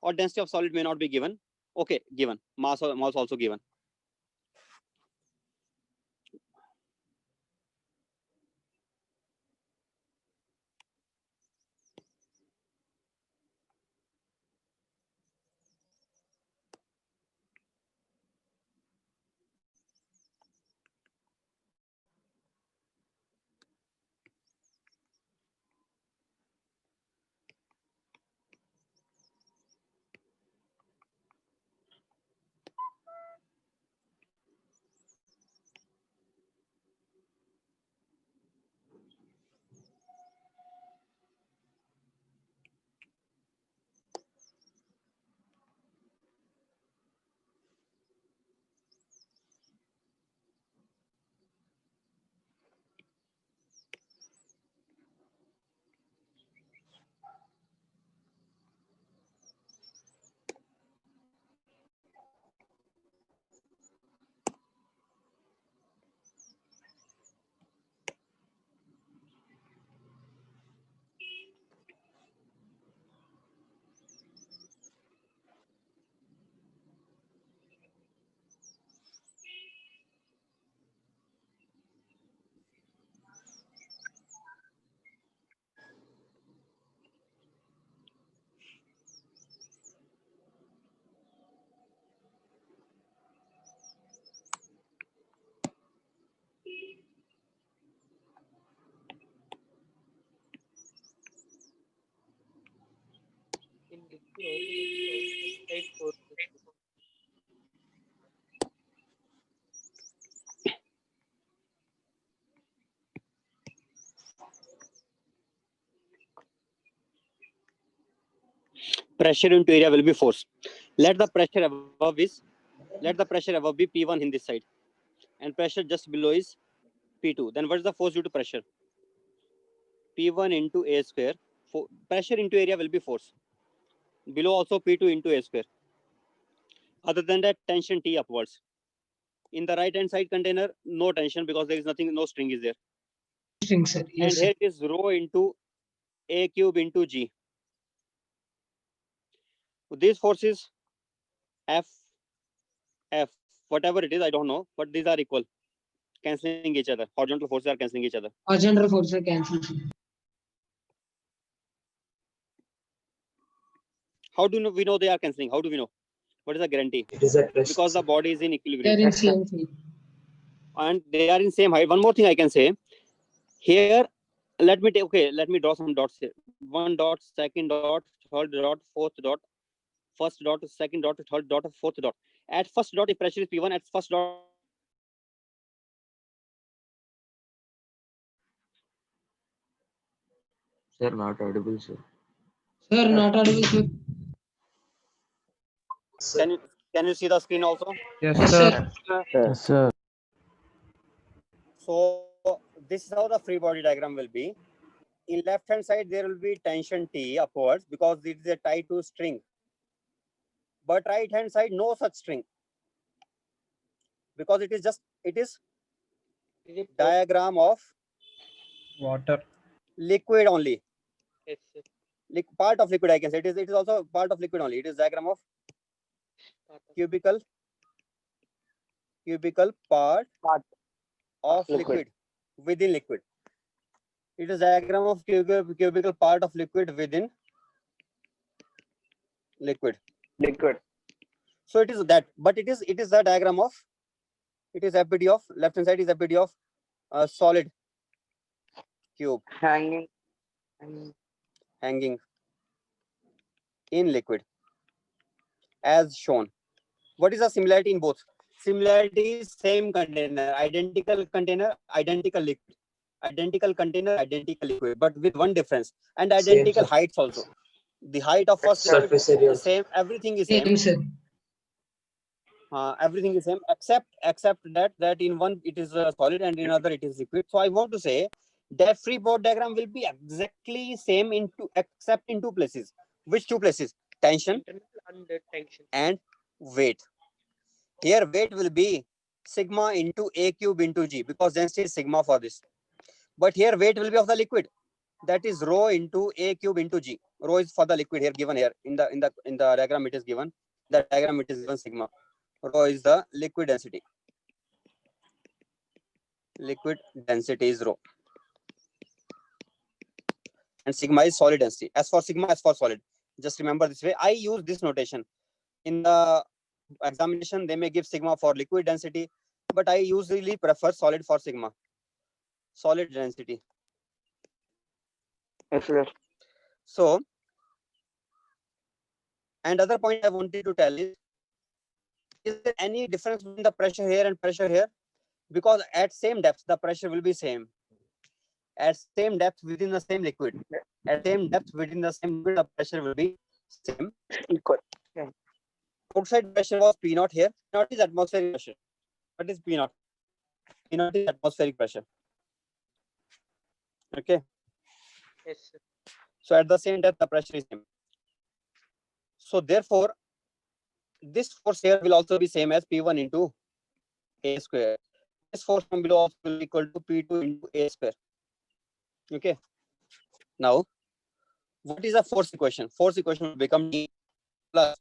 Or density of solid may not be given. Okay, given. Mass also given. Pressure into area will be force. Let the pressure above be P1 in this side, and pressure just below is P2. Then what is the force due to pressure? P1 into A square. Pressure into area will be force. Below also P2 into A square. Other than that, tension T upwards. In the right hand side container, no tension because there is nothing, no string is there. String, sir. And Yes, sir. here it is rho into A cube into G. These forces F, whatever it is, I don't know, but these are equal, cancelling each other. Horizontal forces are cancelling each other. Horizontal force are cancelled. How do we know they are cancelling? How do we know? What is the guarantee? It is at rest. Because the body is in They are equilibrium in same field. and they are in same height. One more thing I can say here. Let me draw some dots here. One dot, second dot, third dot, fourth dot, first dot, second dot, third dot, fourth dot. At first dot, if pressure is P1, at first dot. Sir, not audible, sir. Sir, not audible, sir. Can you see the screen also? Yes, Yes, sir. sir. Yes, sir. So this is how the free body diagram will be. In left hand side, there will be tension T upwards because it is a tie to string. But right hand side, no such string. Because it is diagram of Water. liquid only. Part of liquid, I can say. It is also part of liquid only. It is diagram of cubical part of liquid within liquid. It is diagram of cubical part of liquid within liquid. So it is that, but it is the diagram of, it is FBD of, left hand side is FBD of solid cube Hanging. hanging in liquid as shown. What is the similarity in both? Similarity is same container, identical container, identical liquid. Identical container, identical liquid, but with one difference, and identical Same, heights also. The height of first liquid surface area. is same, everything is same. Same, sir. Everything is same except that in one it is solid and in other it is liquid. So I want to say that free body diagram will be exactly same except in two places. Which two places? Tension and weight. Here weight will be sigma into A cube into G because density is sigma for this. But here weight will be of the liquid. That is rho into A cube into G. Rho is for the liquid here, given here in the diagram it is given. The diagram it is given sigma. Rho is the liquid density. Liquid density is rho. And sigma is solid density. As for sigma, as for solid. Just remember this way. I use this notation. In the examination, they may give sigma for liquid density, but I usually prefer solid for sigma. Solid density. Yes, sir. So, and other point I wanted to tell is there any difference between the pressure here and pressure here? Because at same depth, the pressure will be same. At same depth within the same liquid. At same depth within the same liquid, the pressure will be same. Equal. Yeah. Outside pressure was P naught here. P naught is atmospheric pressure. What is P naught? P naught is atmospheric pressure. Okay. Yes, sir. So at the same depth, the pressure is same. So therefore, this force here will also be same as P1 into A square. This force from below also will be equal to P2 into A square. Okay. Now, what is the force equation? Force equation will become D plus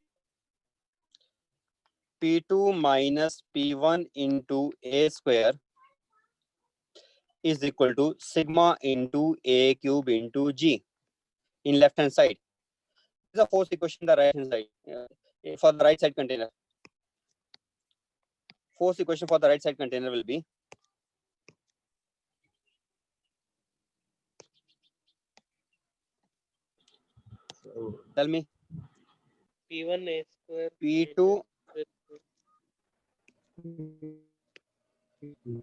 P2 minus P1 into A square is equal to sigma into A cube into G in left hand side. This is the force equation the right hand side for the right side container. Force equation for the right side container will be tell me P1 A square. P2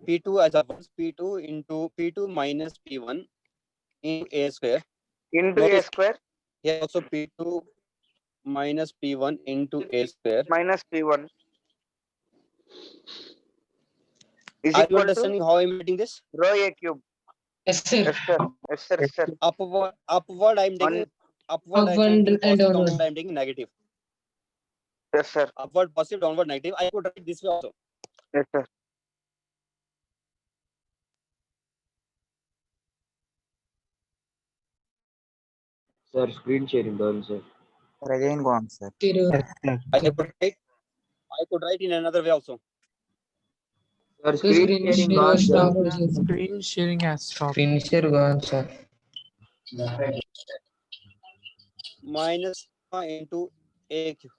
P2 as a P2 into P2 minus P1 into A square. Into Notice A square here also P2 minus P1 into A square. minus P1 is Are you equal to understanding how I'm writing this? rho A cube. Yes, sir. Yes, sir. Yes, sir. Yes, sir. Upward I'm taking upward I'm Upward taking and positive, downward. downward I'm taking negative. Yes, sir. Upward positive, downward negative. I could write this way also. Yes, sir. Sir, screen sharing done, sir. Again gone, sir. Zero. I could write in another way also. Sir, The screen screen sharing share gone, was sir. stopped, sir. Screen sharing has stopped. Screen share gone, sir. Minus into A cube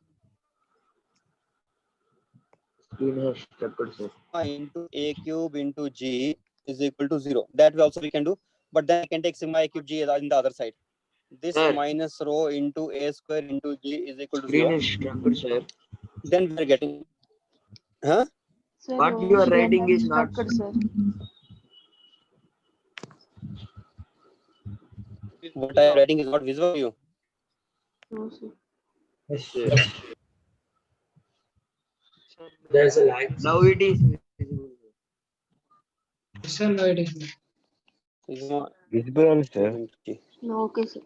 Screen has stuck, sir. into A cube into G is equal to 0. That way also we can do. But then I can take sigma A cube G in the other side. This Sir. minus rho into A square into G is equal to Screen 0. is stuck, sir. Then we are getting. Huh? Sir, What you are writing is not. sir. What I am writing is not visible to you. No, sir. Yes, sir. There's a lag. Now it is visible. Sir, no, it is. Sigma Visible, into G. No, okay, sir.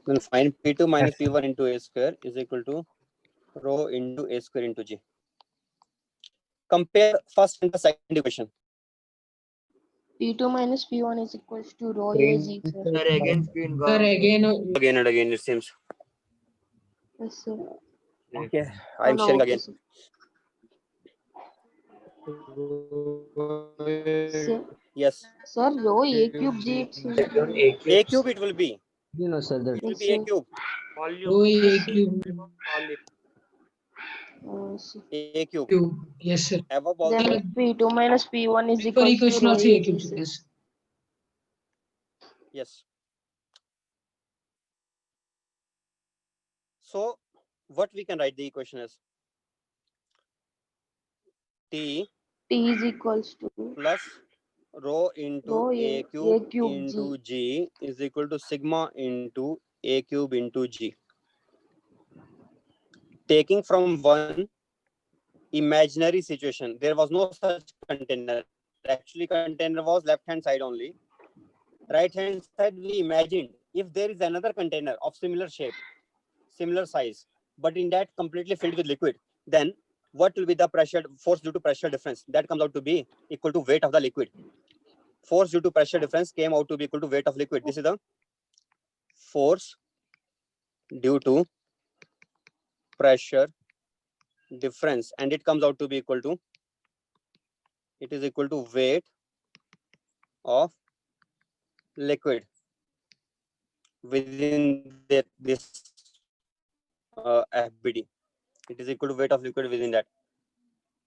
Then find P2 minus P1 into A square is equal to rho into A square into G. Compare first and the second equation. P2 minus P1 is equals to rho A G, sir. Sir, again screen gone. Sir, again, Again and again it seems. Yes, sir. Okay, I'm No, sharing okay, again. sir. Sir, Yes. sir, rho A cube G. It's Down A cube. A cube it will be. You know, sir, that It will Yes, be A sir. cube. rho A cube. Sir. A cube. Cube. Yes, sir. Above also. Then P2 minus P1 is Equal equals to equation rho also A A cube. G, sir. Yes. Yes. So what we can write the equation as T T is equals to plus rho into rho A A cube cube into G. G is equal to sigma into A cube into G. Taking from one imaginary situation, there was no such container. Actually, container was left hand side only. Right hand side, we imagined if there is another container of similar shape, similar size, but in that completely filled with liquid, then what will be the pressure force due to pressure difference? That comes out to be equal to weight of the liquid. Force due to pressure difference came out to be equal to weight of liquid. This is the force due to pressure difference, and it comes out to be equal to, it is equal to weight of liquid within this FBD. It is equal to weight of liquid within that.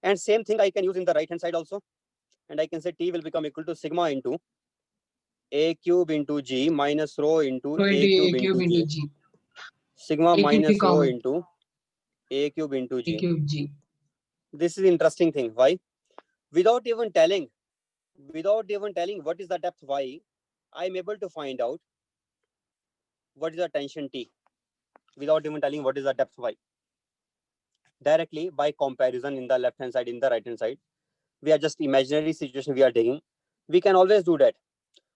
And same thing I can use in the right hand side also. And I can say T will become equal to sigma into A cube into G minus rho into Rho A into cube into G. G. Sigma A cube minus be rho common. into A cube into A G. cube G. This is interesting thing. Why? Without even telling what is the depth Y, I am able to find out what is the tension T without even telling what is the depth Y. Directly by comparison in the left hand side, in the right hand side, we are just imaginary situation we are taking. We can always do that.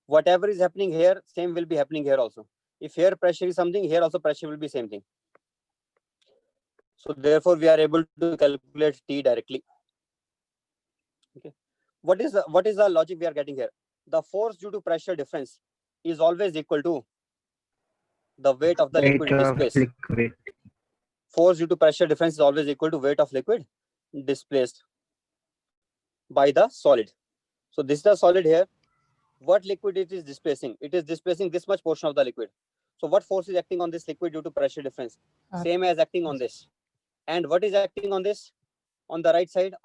Whatever is happening here, same will be happening here also. If here pressure is something, here also pressure will be same thing. So therefore, we are able to calculate T directly. Okay. What is the logic we are getting here? The force due to pressure difference is always equal to the weight of the liquid displaced. Force due to pressure difference is always equal to weight of liquid displaced by the solid. So this is the solid here. What liquid it is displacing? It is displacing this much portion of the liquid. So what force is acting on this liquid due to pressure difference? Same as acting on this. And what is acting on this? On the right side,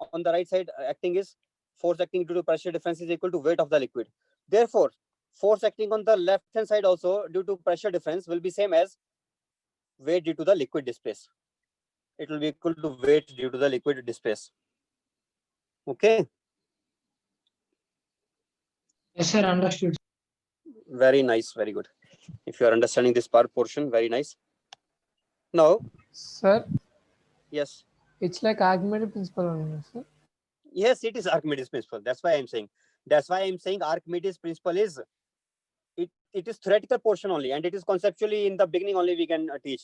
acting is force acting due to pressure difference is equal to weight of the liquid. Therefore, force acting on the left hand side also due to pressure difference will be same as weight due to the liquid displace. It will be equal to weight due to the liquid displace. Okay. Yes, sir. Understood. Very nice. Very good. If you are understanding this part portion, very nice. Now, Sir, yes. it's like Archimedes principle only, sir. Yes, it is Archimedes principle. That's why I'm saying. That's why I'm saying Archimedes principle is it is theoretical portion only, and it is conceptually in the beginning only we can teach.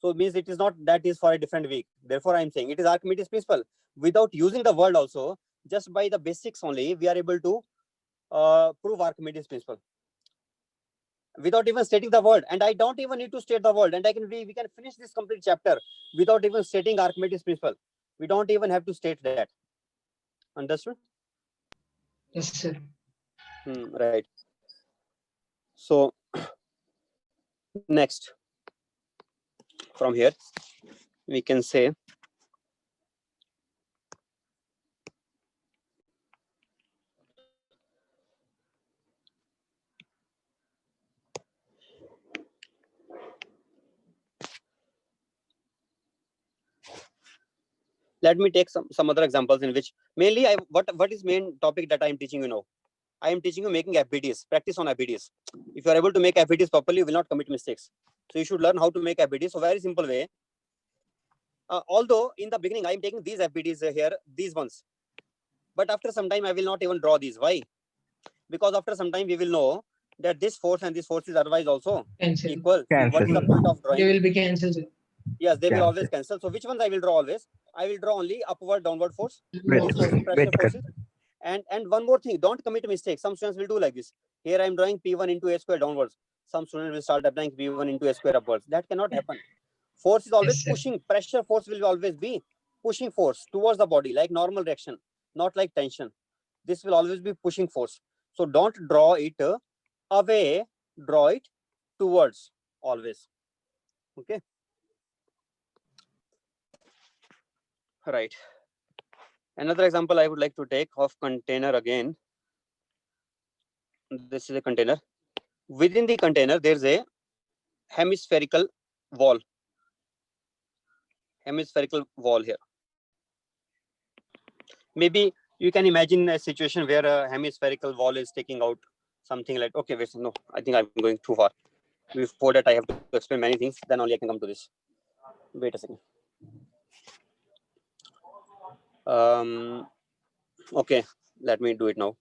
So it means it is not that is for a different week. Therefore, I'm saying it is Archimedes principle. Without using the word also, just by the basics only, we are able to prove Archimedes principle. Without even stating the word, and I don't even need to state the word, and we can finish this complete chapter without even stating Archimedes principle. We don't even have to state that. Understood? Yes, sir. Right. So next, from here, we can say let me take some other examples in which mainly what is main topic that I am teaching you now. I am teaching you making FBDs, practice on FBDs. If you are able to make FBDs properly, you will not commit mistakes. So you should learn how to make FBDs. So very simple way. Although in the beginning I am taking these FBDs here, these ones, but after some time I will not even draw these. Why? Because after some time we will know that this force and this force is otherwise also Cancel. equal. Cancel. What is the point of They drawing? will be cancelled, sir. Yes, they will Cancel. always cancel. So which ones I will draw always? I will draw only upward, downward force. Wait, These forces, pressure wait, forces. And one more thing, don't commit mistakes. Some students will do like this. Here I am drawing P1 into A square downwards. Some students will start applying P1 into A square upwards. That cannot happen. Force is always Yes, sir. pushing. Pressure force will always be pushing force towards the body, like normal reaction, not like tension. This will always be pushing force. So don't draw it away, draw it towards always. Okay. Right. Another example I would like to take of container again. This is a container. Within the container, there's a hemispherical wall. Hemispherical wall here. Maybe you can imagine a situation where a hemispherical wall is taking out something like, okay, wait, no, I think I'm going too far. Before that, I have to explain many things, then only I can come to this. Wait a second. Okay, let me do it now.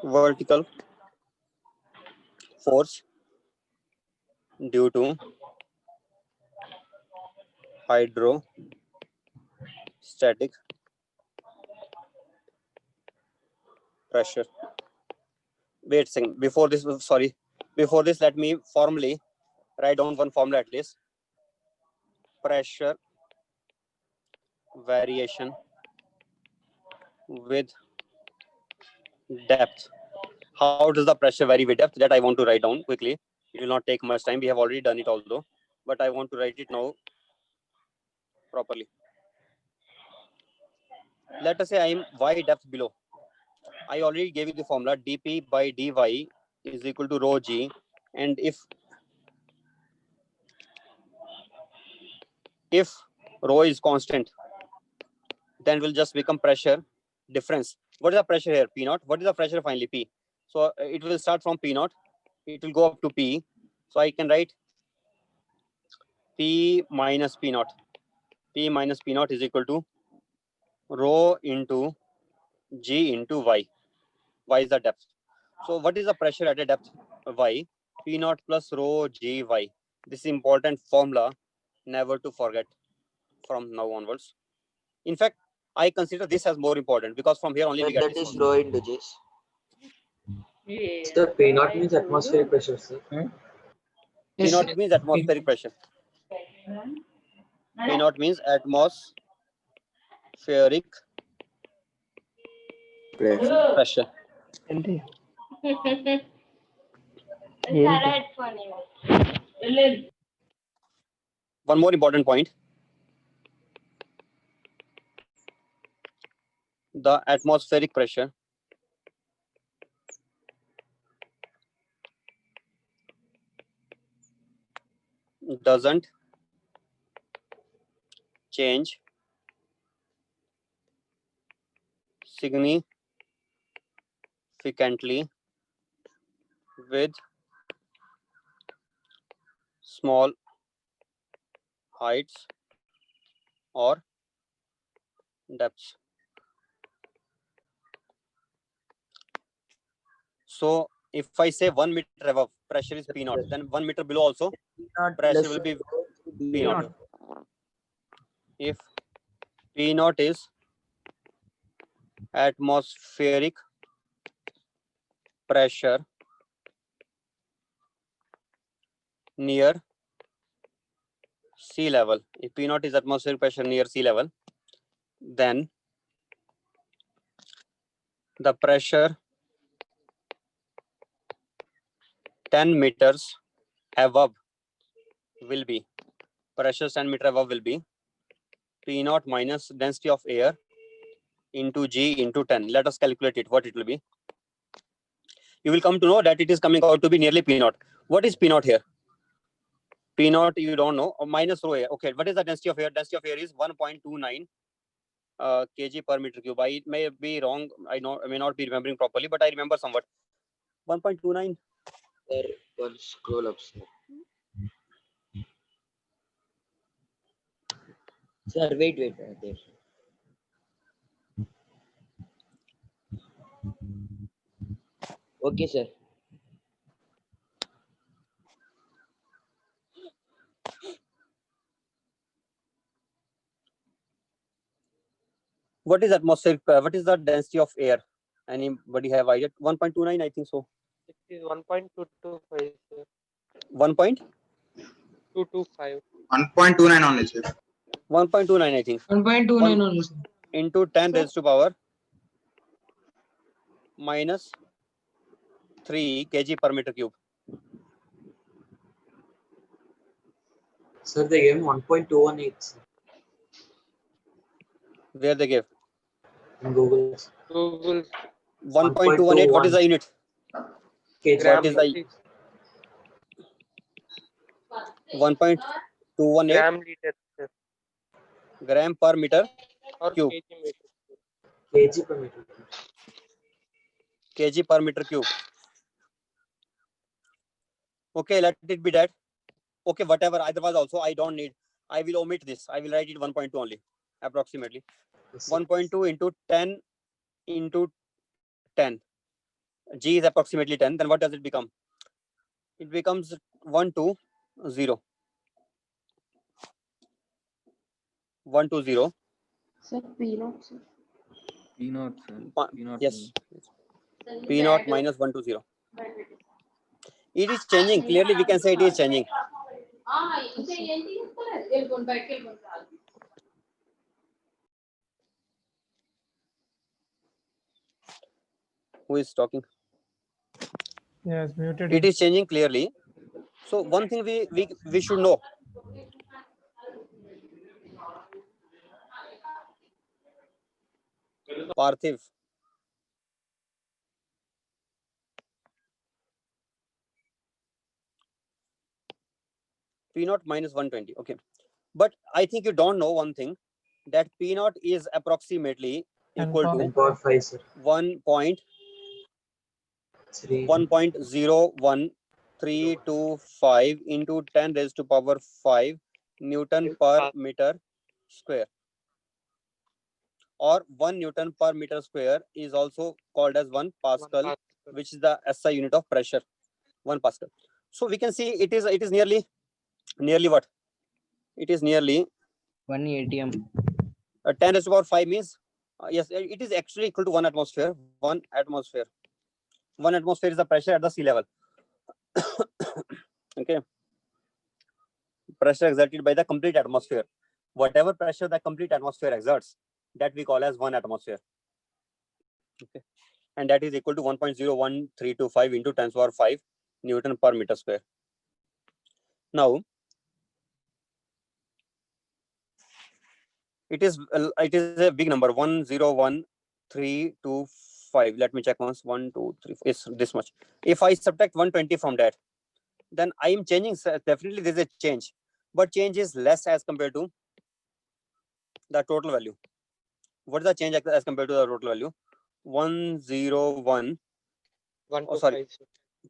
Vertical force due to hydrostatic pressure. Wait a second. Before this, let me formally write down one formula at least. Pressure variation with depth. How does the pressure vary with depth? That I want to write down quickly. It will not take much time. We have already done it although, but I want to write it now properly. Let us say I am y depth below. I already gave you the formula dp by dy is equal to rho g, and if rho is constant, then will just become pressure difference. What is the pressure here? P naught. What is the pressure finally? P. So it will start from P naught. It will go up to P. So I can write P minus P naught. P minus P naught is equal to rho into G into Y. Y is the depth. So what is the pressure at a depth Y? P naught plus rho G Y. This is important formula, never to forget from now onwards. In fact, I consider this as more important because from here only we get That this is formula. rho into J's. Sir, P naught means atmospheric pressure, sir. P Yes, naught sir. means atmospheric pressure. P naught means atmospheric pressure. One more important point. The atmospheric pressure doesn't change significantly with small heights or depths. So if I say 1 meter above, pressure is P naught, then 1 meter below also Not pressure less will be than P naught. If P naught is atmospheric pressure near sea level, if P naught is atmospheric pressure near sea level, then the pressure 10 meters above will be, pressure 10 meter above will be P naught minus density of air into G into 10. Let us calculate it, what it will be. You will come to know that it is coming out to be nearly P naught. What is P naught here? P naught you don't know, minus rho air. Okay, what is the density of air? Density of air is 1.29 kg per meter cube. I may be wrong, I may not be remembering properly, but I remember somewhat. 1.29. Sir, one scroll up, sir. Sir, wait. There. Okay, sir. What is atmospheric? What is the density of air? Anybody have idea? 1.29, I think so. It is 1.225, sir. 1.225. 1.29 only, sir. 1.29, I think. 1.29 only, sir. Into 10 Sir. raised to power minus 3 kg per meter cube. Sir, they gave 1.218 sir, Where they gave in Google. Google 1.218. What is the unit? kg. gram What is the 1.218 gram liter, sir, gram per meter or cube? kg meter. kg per meter. Kg per meter cube. Okay, let it be that. Okay, whatever. Otherwise, also I don't need. I will omit this. I will write it 1.2 only, approximately. Yes, sir. 1.2 into 10 into 10. G is approximately 10. Then what does it become? It becomes 120. 120. Sir, P naught, sir. P naught, sir. Yes. P naught minus 120. It is changing. Clearly, we can say it is changing. Who is talking? Yes, muted. It is changing clearly. So one thing we should know. Parthiv. P naught minus 120. Okay. But I think you don't know one thing, that P naught is approximately equal to 10.5, sir. 1.01325 into 10 raised to power 5 Newton per meter square. Or 1 Newton per meter square is also called as 1 Pascal, which is the SI unit of pressure. 1 Pascal. So we can see it is nearly what? It is nearly 1 ATM. 10 raised to power 5 means yes, it is actually equal to 1 atmosphere. 1 atmosphere. 1 atmosphere is the pressure at the sea level. Okay. Pressure exerted by the complete atmosphere. Whatever pressure the complete atmosphere exerts, that we call as 1 atmosphere. Okay. And that is equal to 1.01325 into 10 to the power 5 Newton per meter square. Now, it is a big number, 101,325. Let me check once. 1, 2, 3, 4. It's this much. If I subtract 120 from that, then I am changing. Definitely, there is a change. but change is less as compared to the total value. What is the change as compared to the total value? 101. 1 Oh, to sorry. 5, sir.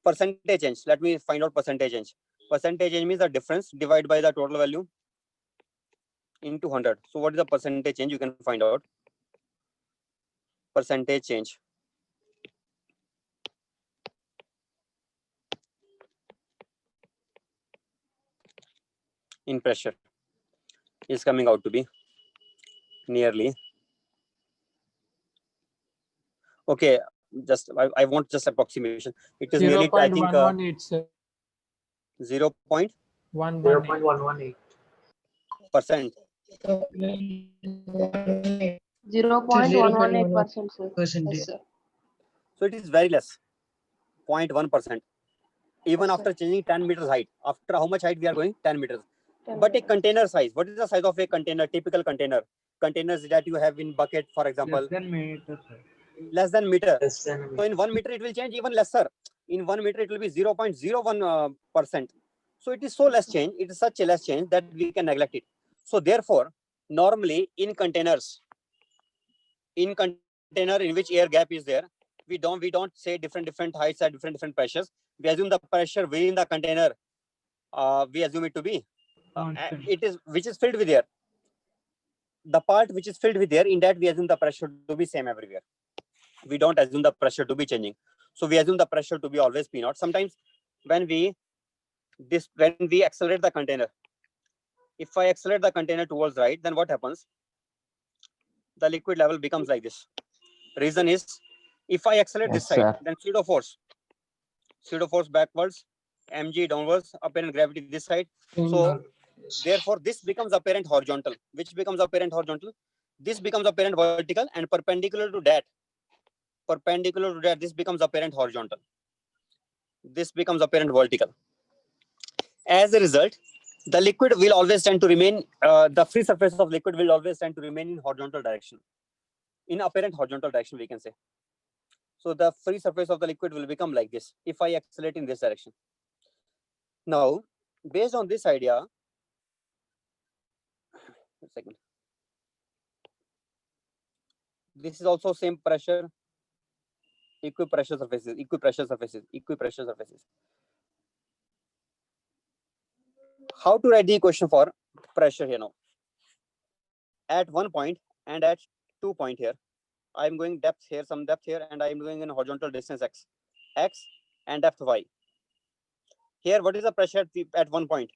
Percentage change. Let me find out percentage change. Percentage change means the difference divided by the total value into 100. So what is the percentage change? You can find out. Percentage change. In pressure is coming out to be nearly. Okay, just I want just approximation. It is nearly, I think, 0.118, sir. 0.1%. 118. 0.118%, sir. Percentage. Yes, sir. So it is very less, 0.1%. Even Yes, after sir. changing 10 meters height, after how much height we are going? 10 meters. 10 But a meters. container size, what is the size of a container? Typical container. Containers that you have in bucket, for example, Less than meter, sir. less than meter. Less than a So in 1 meter, it will change even lesser. In 1 meter, it will be 0.01%. So it is so less change. It is such a less change that we can neglect it. So therefore, normally in containers, in container in which air gap is there, we don't say different heights at different pressures. We assume the pressure within the container. We assume it to be Constant. it is which is filled with air. The part which is filled with air, in that we assume the pressure to be same everywhere. We don't assume the pressure to be changing. So we assume the pressure to be always P naught. Sometimes when we accelerate the container, if I accelerate the container towards right, then what happens? The liquid level becomes like this. Reason is, if I accelerate this Yes, side, sir. then pseudo force backwards, mg downwards, apparent gravity this side. So therefore this becomes apparent horizontal. Which becomes apparent horizontal? This becomes apparent vertical, and perpendicular to that, this becomes apparent horizontal. This becomes apparent vertical. As a result, the liquid will always tend to remain, the free surface of liquid will always tend to remain in horizontal direction, in apparent horizontal direction, we can say. So the free surface of the liquid will become like this if I accelerate in this direction. Now, based on this idea, a second. This is also same pressure, equipressure surfaces. How to write the equation for pressure here now? At 1 point and at 2 point here, I am going depth here, some depth here, and I am going in horizontal distance x and depth y. Here, what is the pressure at 1 point?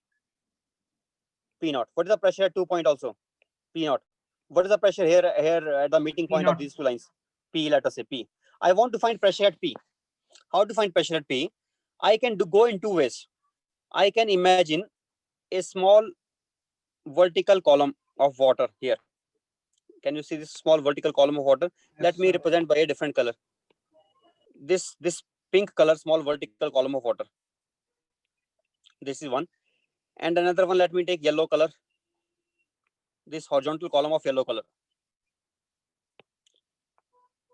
P naught. What is the pressure at 2 point also? P naught. What is the pressure here at the meeting point of these two lines? P, let us say P. I want to find pressure at P. How to find pressure at P? I can go in two ways. I can imagine a small vertical column of water here. Can you see this small vertical column of water? Let me represent by a different color. This pink color, small vertical column of water. This is one. And another one, let me take yellow color. This horizontal column of yellow color.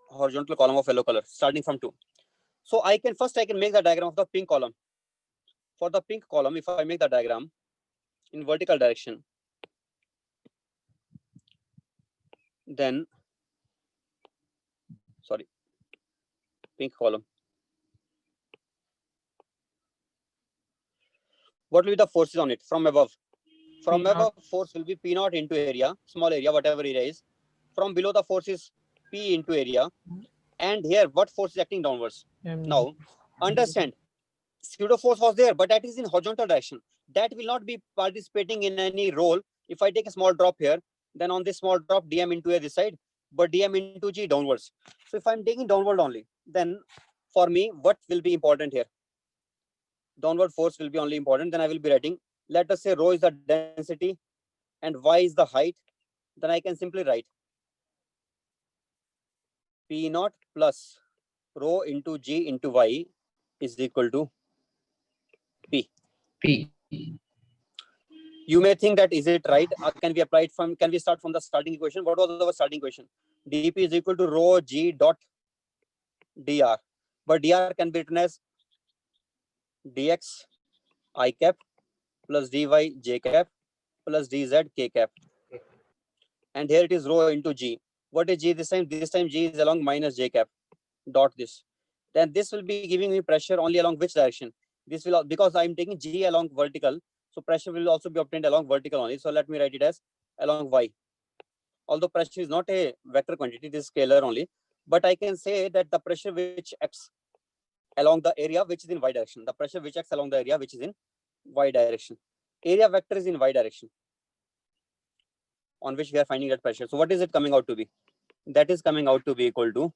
Horizontal column of yellow color, starting from 2. So I can make the diagram of the pink column. For the pink column, if I make the diagram in vertical direction, then pink column. What will be the forces on it from above? From P naught. above, force will be P naught into area, small area, whatever area is. From below, the force is P into area. And here, what force is acting downwards? mg. Now, understand, pseudo force was there, but that is in horizontal direction. That will not be participating in any role. If I take a small drop here, then on this small drop, dm into a this side, but dm into g downwards. So if I'm taking downward only, then for me, what will be important here? Downward force will be only important. Then I will be writing, let us say rho is the density and y is the height. Then I can simply write P naught plus rho into g into y is equal to P. You may think that is it right? Can we start from the starting equation? What was our starting equation? dp is equal to rho g dot dr, but dr can be written as dx I cap plus dy j cap plus dz k cap. And here it is rho into g. What is g this time? This time g is along minus j cap dot this. Then this will be giving me pressure only along which direction? This will, because I'm taking g along vertical, so pressure will also be obtained along vertical only. So let me write it as along y. Although pressure is not a vector quantity, it is scalar only, but I can say that the pressure which acts along the area which is in y direction, the pressure which acts along the area which is in y direction, area vector is in y direction on which we are finding that pressure. So what is it coming out to be? That is coming out to be equal to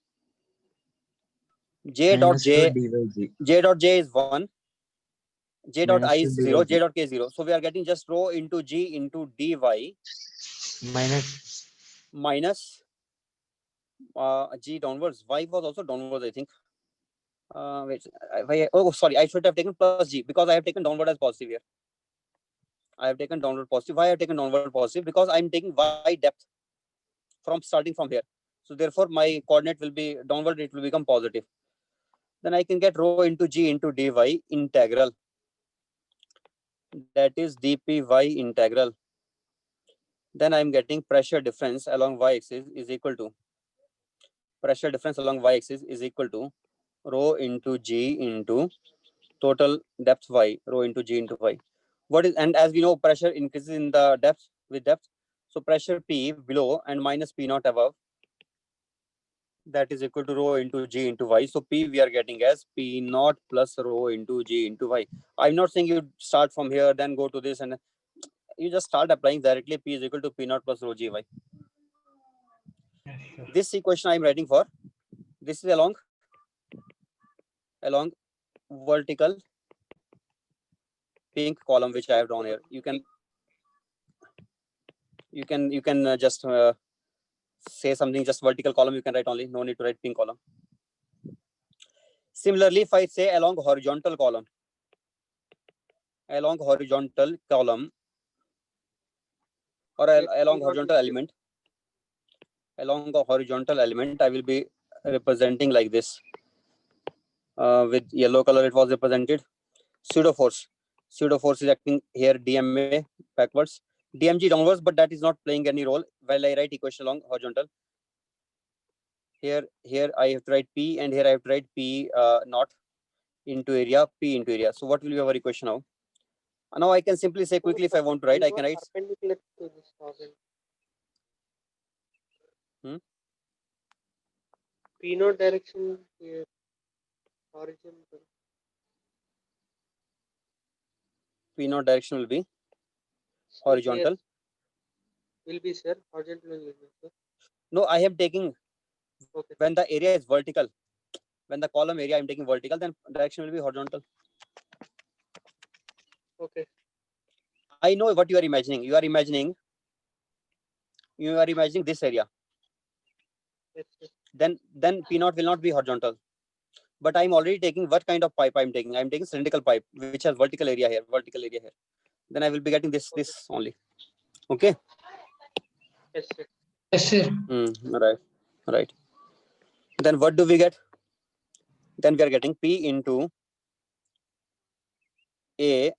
j dot Minus 2 j, dydg. j dot j is 1, j dot Minus I 2 is 0, dydg. j dot k is 0. So we are getting just rho into g into dy Minus minus g downwards. Y was also downwards, I think. Wait, oh, sorry, I should have taken plus g because I have taken downward as positive here. I have taken downward positive. Why I have taken downward positive? Because I'm taking y depth from starting from here. So therefore, my coordinate will be downward, it will become positive. Then I can get rho into g into dy integral. That is dpy integral. Then I'm getting pressure difference along y-axis is equal to pressure difference along y-axis is equal to rho into g into total depth y, rho into g into y. What is, and as we know, pressure increases in the depth with depth. So pressure P below and minus P naught above, that is equal to rho into g into y. So P we are getting as P naught plus rho into g into y. I'm not saying you start from here, then go to this, and you just start applying directly. P is equal to P naught plus rho g y. Yes, sir. This equation I'm writing for, this is along vertical pink column which I have drawn here. You can just say something, just vertical column you can write only, no need to write pink column. Similarly, if I say along horizontal column or along horizontal element, along the horizontal element, I will be representing like this. With yellow color it was represented. Pseudo force is acting here dma backwards, dmg downwards, but that is not playing any role while I write equation along horizontal. Here I have to write P, and here I have to write P naught into area, P into area. So what will be our equation now? Now I can simply say quickly, if I want to write, I can write perpendicular to this organ. P naught direction here, horizontal. P naught direction will be horizontal. Will be, sir. Horizontal will be, sir. No, I am taking, Okay. when the area is vertical, when the column area I'm taking vertical, then direction will be horizontal. Okay. I know what you are imagining. You are imagining this area. Yes, sir. Then P naught will not be horizontal. But I'm already taking, what kind of pipe I'm taking? I'm taking cylindrical pipe, which has vertical area here. Then I will be getting this only. Okay. Yes, sir. Yes, sir. Right. Then what do we get? Then we are getting P into A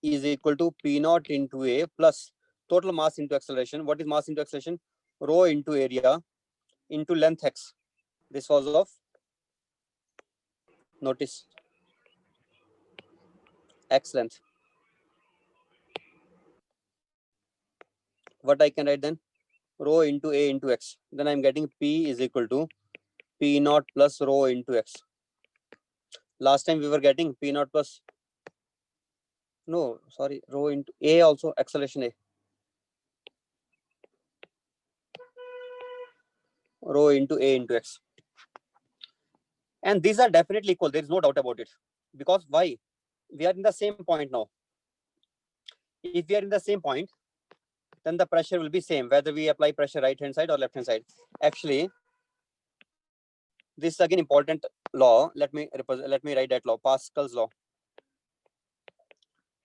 is equal to P naught into A plus total mass into acceleration. What is mass into acceleration? Rho into area into length x. This was of, notice, x length. What I can write then? Rho into A into x. Then I'm getting P is equal to P naught plus rho into x. Last time we were getting P naught plus, no, sorry, rho into A also, acceleration A. Rho into A into x. And these are definitely equal. There is no doubt about it. Because why? We are in the same point now. If we are in the same point, then the pressure will be same, whether we apply pressure right hand side or left hand side. Actually, this is again important law. Let me write that law, Pascal's law.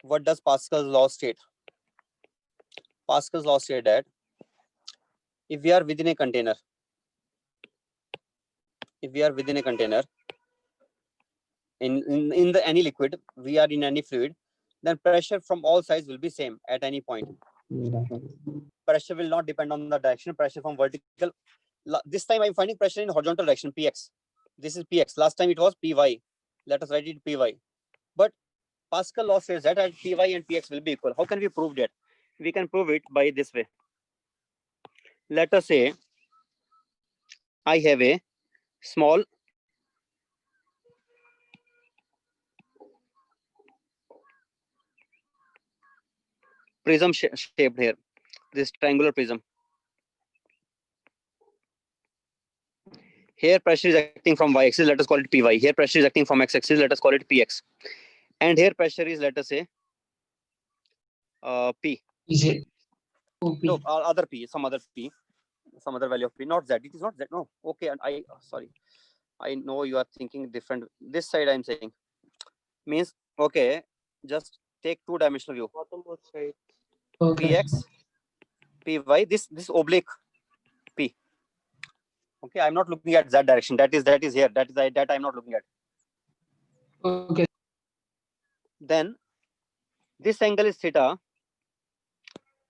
What does Pascal's law state? Pascal's law state that if we are within a container, in the any liquid, we are in any fluid, then pressure from all sides will be same at any point. Pressure will not depend on the direction. Pressure from vertical. This time I'm finding pressure in horizontal direction, Px. This is Px. Last time it was Py. Let us write it Py. But Pascal law says that Py and Px will be equal. How can we prove that? We can prove it by this way. Let us say I have a small prism shaped here, this triangular prism. Here pressure is acting from y-axis, let us call it Py. Here pressure is acting from x-axis, let us call it Px. And here pressure is, let us say, P. Is it? OP. No, other P, some other P, some other value of P, not Z. It is not Z. No, okay. And sorry, I know you are thinking different. This side I'm saying means, okay, just take two-dimensional view. Bottommost side. Okay. Px, Py, this oblique P. Okay, I'm not looking at that direction. That is here. That I'm not looking at. Okay. Then this angle is theta,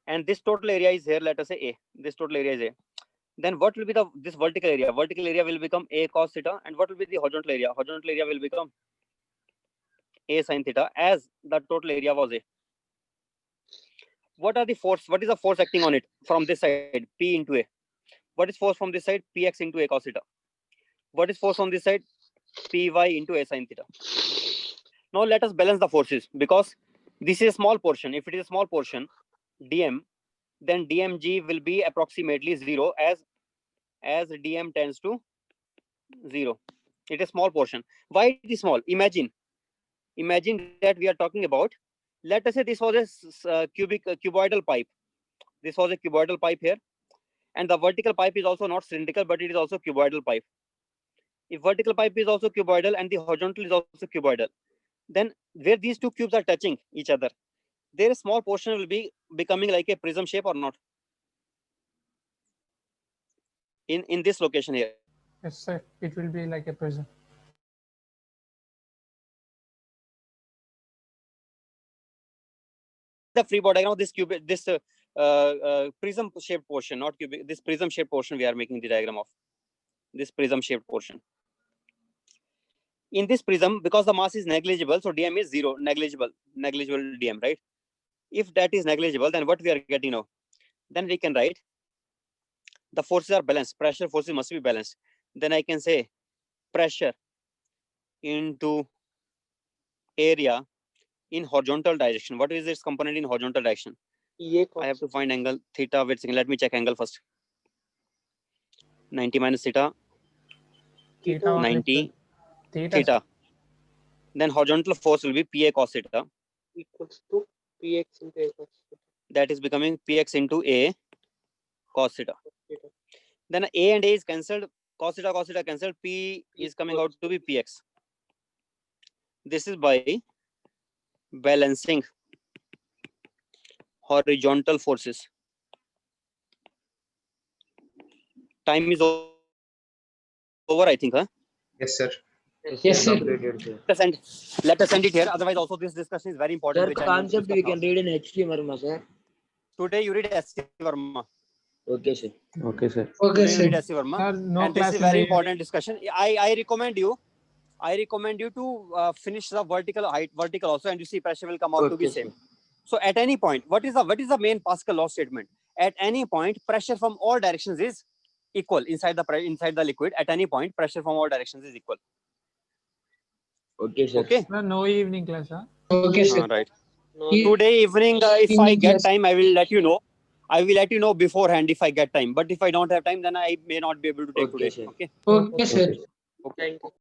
and this total area is here. Let us say A. This total area is A. Then what will be this vertical area? Vertical area will become A cos theta, and what will be the horizontal area? Horizontal area will become A sin theta, as the total area was A. What are the force? What is the force acting on it from this side? P into A. What is force from this side? Px into A cos theta. What is force from this side? Py into A sin theta. Now let us balance the forces, because this is a small portion. If it is a small portion, dm, then dmg will be approximately 0 as dm tends to 0. It is a small portion. Why it is small? Imagine that we are talking about, let us say this was a cuboidal pipe. This was a cuboidal pipe here. And the vertical pipe is also not cylindrical, but it is also cuboidal pipe. If vertical pipe is also cuboidal and the horizontal is also cuboidal, then where these two cubes are touching each other, there a small portion will be becoming like a prism shape or not? In this location here. Yes, sir. It will be like a prism. The free body diagram of this cube, this prism shaped portion, not cubic, this prism shaped portion we are making the diagram of. This prism shaped portion. In this prism, because the mass is negligible, so dm is 0, negligible dm, right? If that is negligible, then what we are getting now? Then we can write the forces are balanced. Pressure forces must be balanced. Then I can say pressure into area in horizontal direction. What is its component in horizontal direction? EA I have to find angle theta. Wait a second. Let me check angle first. 90 minus theta. Theta only, 90 sir. theta. Then horizontal force will be PA cos theta. equals to PX into A cos theta. That is becoming PX into A cos theta. Then A and A is cancelled. Cos theta cancelled. P is coming out to be PX. This is by balancing horizontal forces. Time is over, I think, huh? Yes, sir. Yes, sir. Completed, sir. Let us end it here. Otherwise, also this discussion is very important. Sir, which I want to concept we discuss can now. read in H.T. Verma, sir. Today you read S.C. Verma. Okay, sir. Okay, sir. Okay, Today you read sir. S.C. Verma. Sir, no And this class is in very the important discussion. I recommend you to finish the vertical height, vertical also, and you see pressure will come out to be Okay, same. sir. So at any point, what is the main Pascal law statement? At any point, pressure from all directions is equal inside the liquid. At any point, pressure from all directions is equal. Okay, sir. Okay. Sir, no evening class, huh? Okay, sir. Right. No, He- Today evening, if I Evening get class. time, I will let you know. I will let you know beforehand if I get time. But if I don't have time, then I may not be able to take Okay, today. sir. Okay. Okay, sir. Okay, sir. thank you.